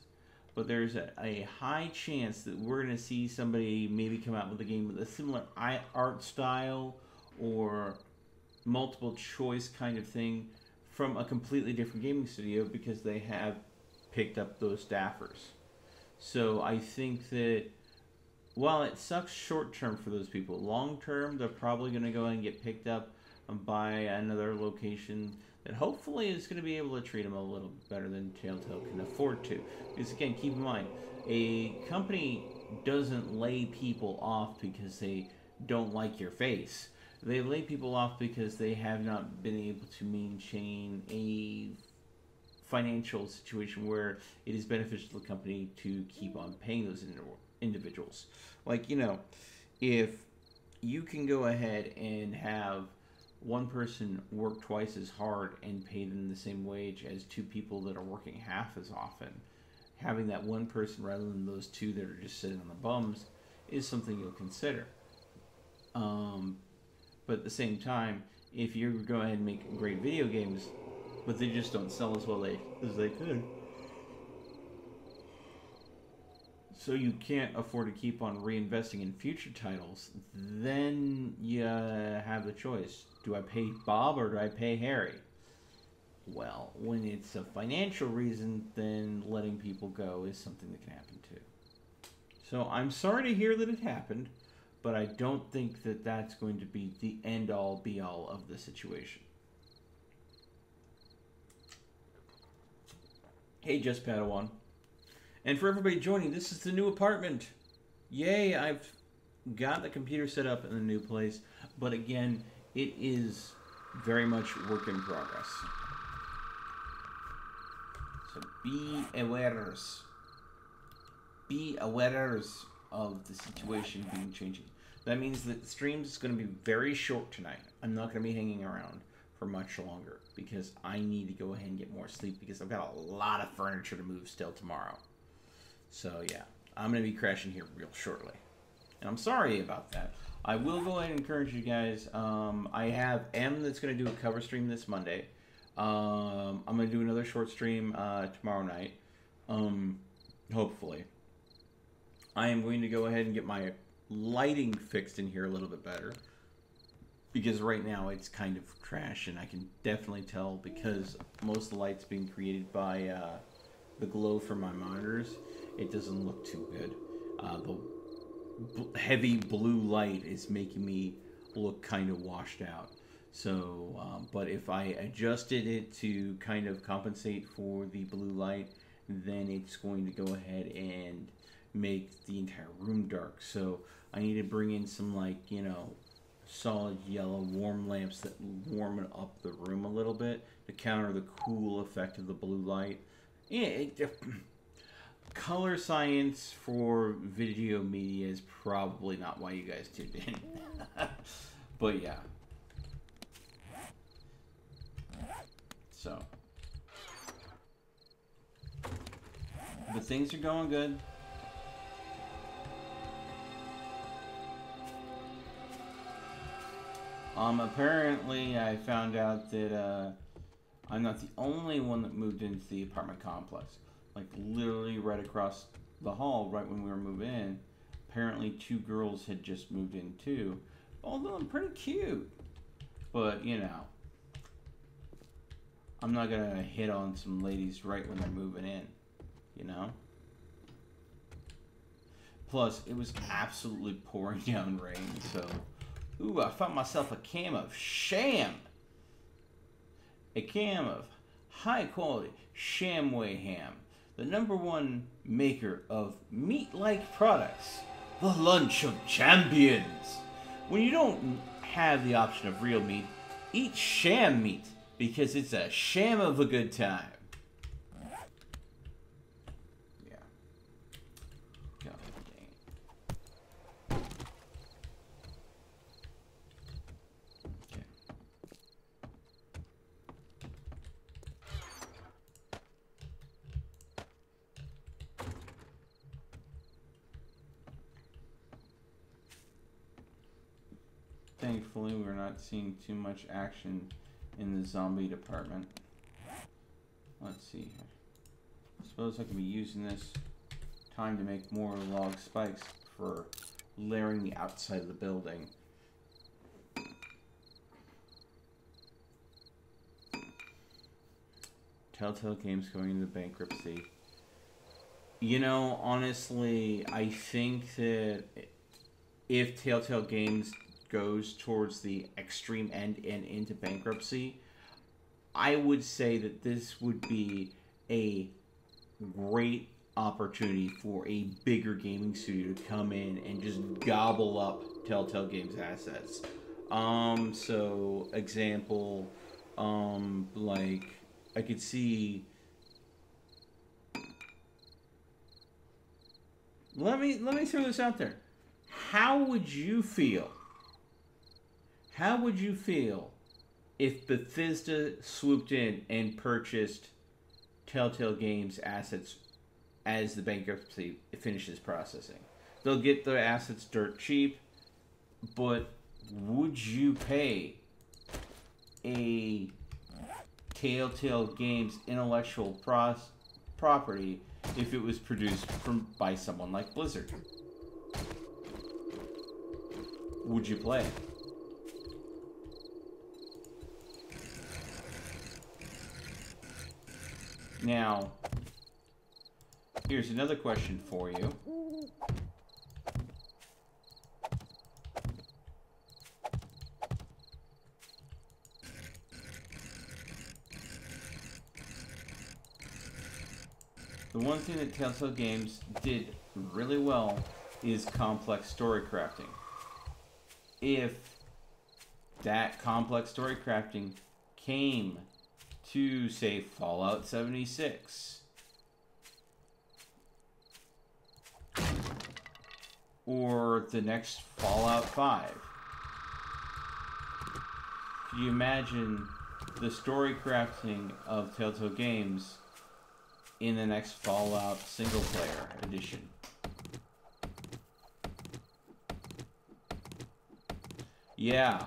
But there's a high chance that we're going to see somebody maybe come out with a game with a similar art style or multiple choice kind of thing from a completely different gaming studio because they have picked up those staffers. So I think that while it sucks short term for those people, long term they're probably going to go and get picked up by another location that hopefully is going to be able to treat them a little better than Telltale can afford to. Because again, keep in mind, a company doesn't lay people off because they don't like your face. They lay people off because they have not been able to maintain a financial situation where it is beneficial to the company to keep on paying those individuals. Like, you know, if you can go ahead and have one person work twice as hard and pay them the same wage as two people that are working half as often, having that one person rather than those two that are just sitting on the bums is something you'll consider. But at the same time, if you go ahead and make great video games, but they just don't sell as well as they could, so you can't afford to keep on reinvesting in future titles, then you have the choice. Do I pay Bob or do I pay Harry? Well, when it's a financial reason, then letting people go is something that can happen too. So I'm sorry to hear that it happened, but I don't think that that's going to be the end-all, be-all of the situation. Hey, Just Padawan. And for everybody joining, this is the new apartment. Yay, I've got the computer set up in the new place. But again, it is very much work in progress. So be awares. Be awares of the situation being changing. That means that the stream is going to be very short tonight. I'm not going to be hanging around for much longer because I need to go ahead and get more sleep because I've got a lot of furniture to move still tomorrow. So yeah, I'm going to be crashing here real shortly. And I'm sorry about that. I will go ahead and encourage you guys. I have M that's going to do a cover stream this Monday. I'm going to do another short stream tomorrow night. Hopefully. I am going to go ahead and get my lighting fixed in here a little bit better. Because right now it's kind of trash, and I can definitely tell because most of the lights being created by the glow from my monitors, it doesn't look too good. The heavy blue light is making me look kind of washed out. So, but if I adjusted it to kind of compensate for the blue light, then it's going to go ahead and make the entire room dark. So I need to bring in some, like, you know, solid yellow warm lamps that warm up the room a little bit to counter the cool effect of the blue light. Yeah, color science for video media is probably not why you guys tuned in. But yeah. So. But things are going good. Apparently I found out that, I'm not the only one that moved into the apartment complex. Like, literally right across the hall, right when we were moving in, apparently 2 girls had just moved in too. All of them pretty cute. But, you know, I'm not gonna hit on some ladies right when they're moving in, you know? Plus, it was absolutely pouring down rain, so... Ooh, I found myself a can of Sham! A can of high-quality Shamway ham. The #1 maker of meat-like products. The lunch of champions! When you don't have the option of real meat, eat sham meat, because it's a sham of a good time. Yeah. God dang. Okay. Thankfully, we're not seeing too much action in the zombie department. Let's see here. I suppose I could be using this time to make more log spikes for layering the outside of the building. Telltale Games going into bankruptcy. You know, honestly, I think that if Telltale Games goes towards the extreme end and into bankruptcy, I would say that this would be a great opportunity for a bigger gaming studio to come in and just gobble up Telltale Games assets. So example, like I could see. Let me throw this out there. How would you feel? How would you feel if Bethesda swooped in and purchased Telltale Games assets as the bankruptcy finishes processing? They'll get their assets dirt cheap, but would you pay a Telltale Games intellectual property if it was produced by someone like Blizzard? Would you play it? Now, here's another question for you. The one thing that Telltale Games did really well is complex story crafting. If that complex story crafting came to, say, Fallout 76 or the next Fallout 5, can you imagine the story crafting of Telltale Games in the next Fallout single player edition? Yeah.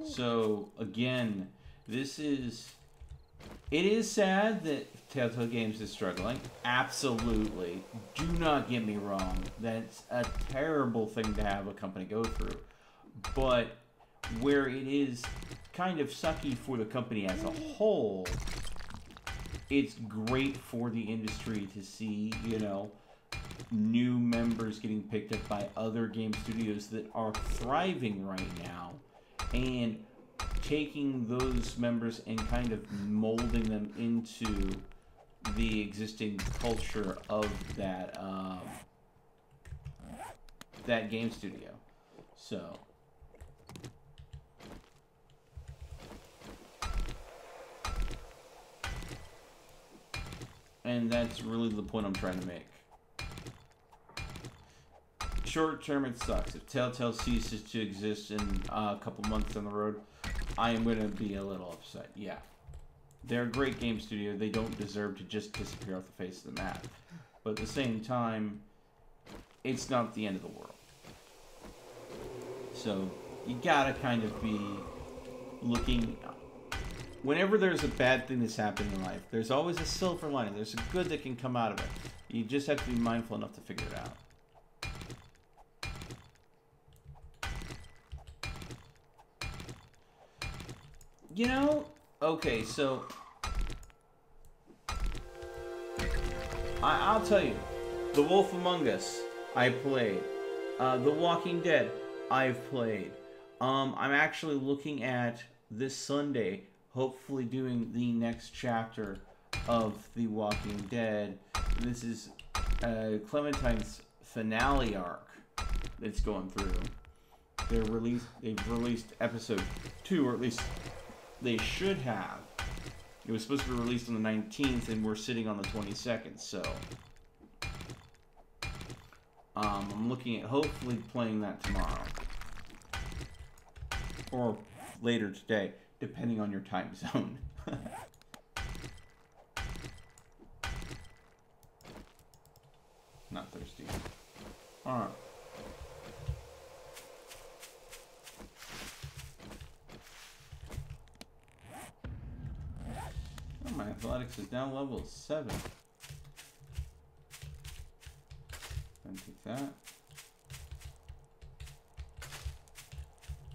So again, it is sad that Telltale Games is struggling. Absolutely. Do not get me wrong. That's a terrible thing to have a company go through. But where it is kind of sucky for the company as a whole, it's great for the industry to see, you know, new members getting picked up by other game studios that are thriving right now, and taking those members and kind of molding them into the existing culture of that that game studio. So and that's really the point I'm trying to make. Short term, it sucks. If Telltale ceases to exist in a couple months down the road, I am going to be a little upset. Yeah. They're a great game studio. They don't deserve to just disappear off the face of the map. But at the same time, it's not the end of the world. So, you gotta kind of be looking... Whenever there's a bad thing that's happening in life, there's always a silver lining. There's a good that can come out of it. You just have to be mindful enough to figure it out. You know, okay, so I'll tell you, The Wolf Among Us, I played. The Walking Dead, I've played. I'm actually looking at this Sunday, hopefully doing the next chapter of The Walking Dead. This is Clementine's finale arc that's going through. They've released episode 2, or at least they should have. It was supposed to be released on the 19th, and we're sitting on the 22nd, so... I'm looking at hopefully playing that tomorrow. Or later today, depending on your time zone. Not thirsty. Alright. My athletics is now level 7. And take that.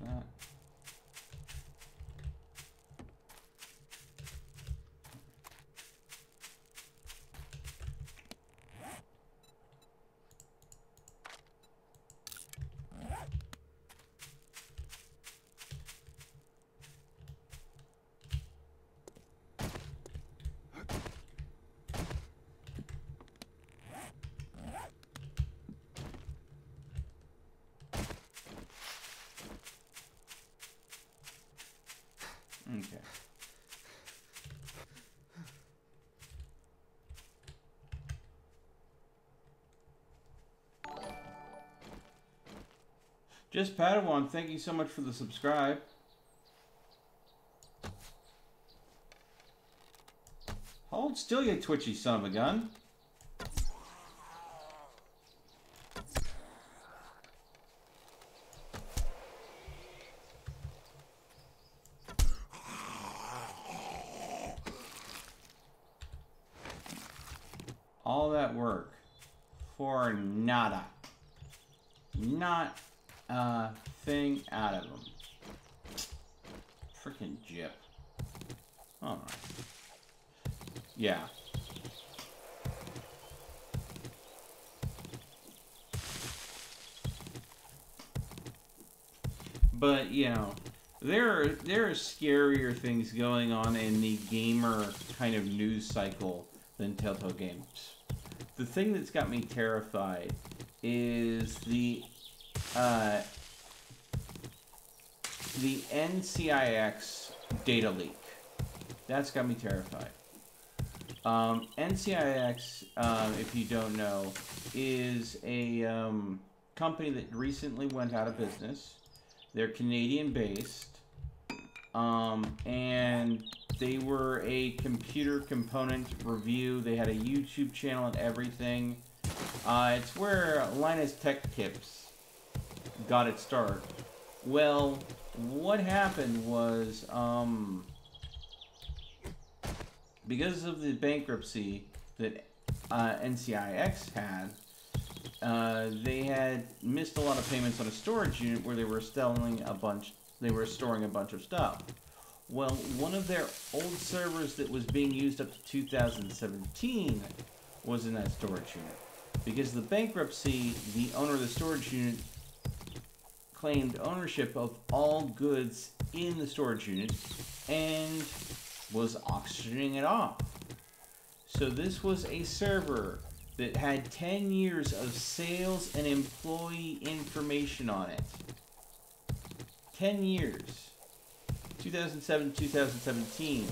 That. Okay. Just Padawan, thank you so much for the subscribe. Hold still, you twitchy son of a gun. All that work for nada. Not a thing out of them. Freaking Jip. Alright. Yeah. But, you know, there are scarier things going on in the gamer kind of news cycle than Telltale Games. The thing that's got me terrified is the NCIX data leak. That's got me terrified. NCIX, if you don't know, is a company that recently went out of business. They're Canadian-based, and they were a computer component review. They had a YouTube channel and everything. It's where Linus Tech Tips got its start. Well, what happened was, because of the bankruptcy that NCIX had, they had missed a lot of payments on a storage unit where they were storing a bunch of stuff. Well, one of their old servers that was being used up to 2017 was in that storage unit. Because of the bankruptcy, the owner of the storage unit claimed ownership of all goods in the storage unit and was auctioning it off. So this was a server that had 10 years of sales and employee information on it. 10 years. 2007, 2017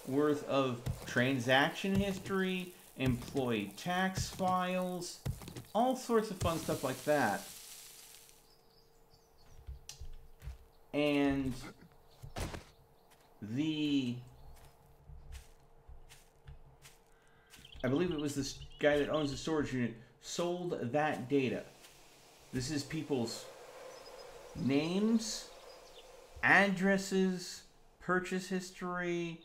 worth of transaction history, employee tax files, all sorts of fun stuff like that. And I believe it was this guy that owns the storage unit sold that data. This is people's names, addresses, purchase history,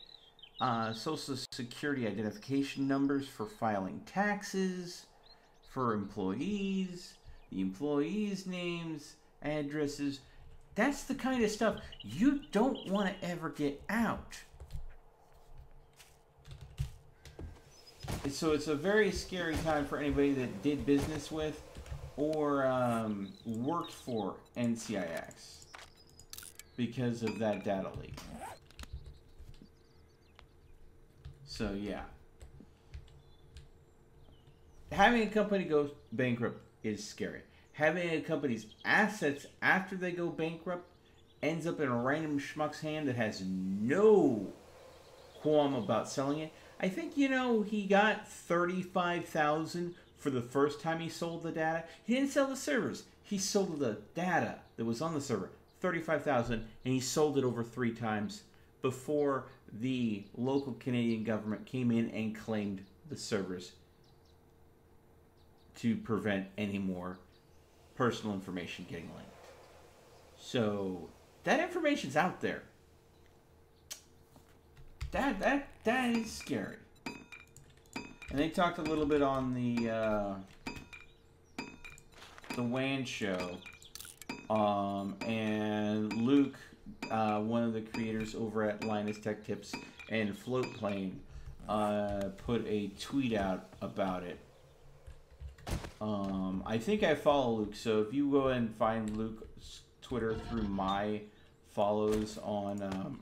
social security identification numbers for filing taxes, for employees, the employees' names, addresses. That's the kind of stuff you don't want to ever get out. So it's a very scary time for anybody that did business with or worked for NCIX because of that data leak. So yeah. Having a company go bankrupt is scary. Having a company's assets after they go bankrupt ends up in a random schmuck's hand that has no qualm about selling it. I think, you know, he got $35,000 for the first time he sold the data. He didn't sell the servers. He sold the data that was on the server. $35,000, and he sold it over 3 times before the local Canadian government came in and claimed the servers to prevent any more personal information getting linked. So that information's out there. That is scary. And they talked a little bit on the WAN show, and Luke, one of the creators over at Linus Tech Tips and Floatplane, put a tweet out about it. I think I follow Luke, so if you go and find Luke's Twitter through my follows on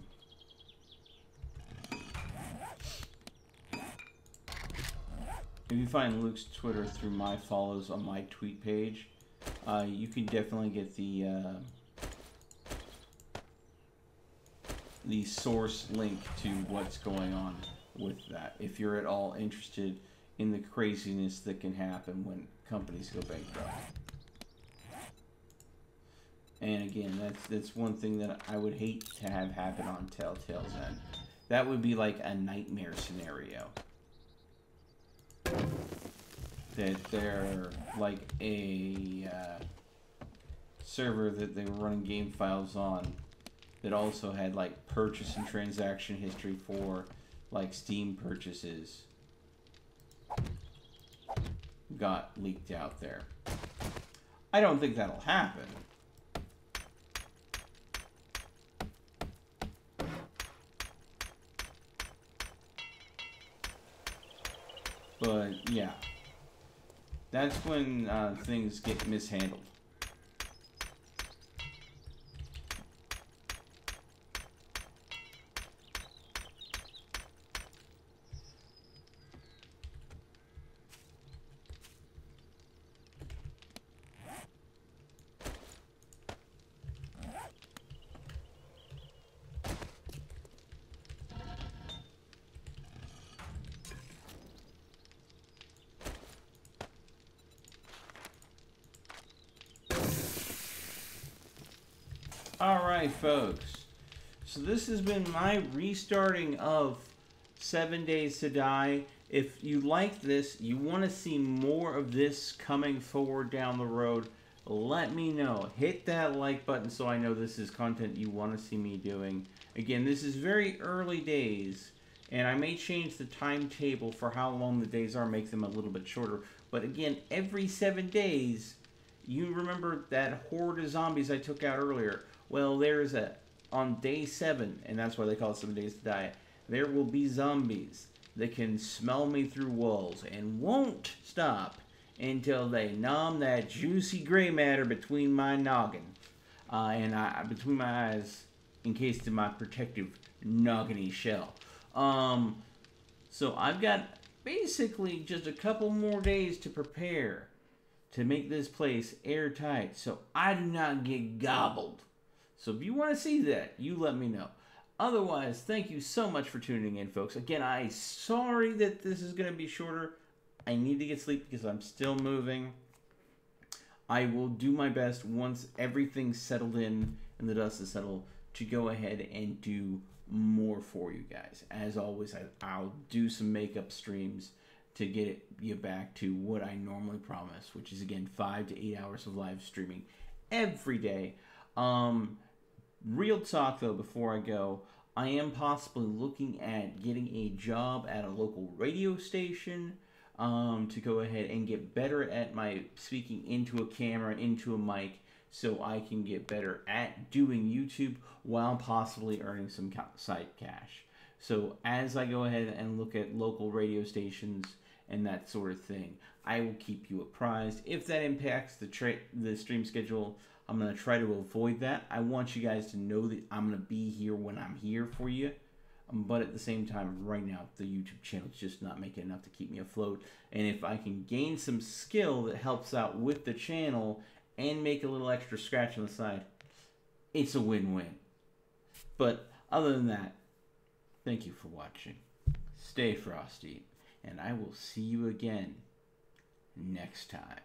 if you find Luke's Twitter through my follows on my tweet page, you can definitely get the source link to what's going on with that, if you're at all interested in the craziness that can happen when companies go bankrupt. And again, that's one thing that I would hate to have happen on Telltale's end. That would be like a nightmare scenario. That they're like a server that they were running game files on that also had like purchase and transaction history for like Steam purchases got leaked out there. I don't think that'll happen. But yeah, that's when things get mishandled. Alright folks, so this has been my restarting of 7 Days to Die. If you like this, you want to see more of this coming forward down the road, let me know. Hit that like button so I know this is content you want to see me doing. Again, this is very early days, and I may change the timetable for how long the days are, make them a little bit shorter. But again, every 7 days, you remember that horde of zombies I took out earlier? Well, there's a on day 7, and that's why they call it 7 days to die, there will be zombies that can smell me through walls and won't stop until they numb that juicy gray matter between my noggin and between my eyes, encased in my protective nogginy shell. So I've got basically just a couple more days to prepare to make this place airtight so I do not get gobbled. So if you want to see that, you let me know. Otherwise, thank you so much for tuning in, folks. Again, I'm sorry that this is going to be shorter. I need to get sleep because I'm still moving. I will do my best once everything's settled in and the dust is settled to go ahead and do more for you guys. As always, I'll do some makeup streams to get you back to what I normally promise, which is, again, 5 to 8 hours of live streaming every day. Real talk, though, before I go, I am possibly looking at getting a job at a local radio station to go ahead and get better at my speaking into a camera, into a mic, so I can get better at doing YouTube while possibly earning some side cash. So as I go ahead and look at local radio stations and that sort of thing, I will keep you apprised. If that impacts the stream schedule, I'm going to try to avoid that. I want you guys to know that I'm going to be here when I'm here for you. But at the same time, right now, the YouTube channel is just not making enough to keep me afloat. And if I can gain some skill that helps out with the channel and make a little extra scratch on the side, it's a win-win. But other than that, thank you for watching. Stay frosty, and I will see you again next time.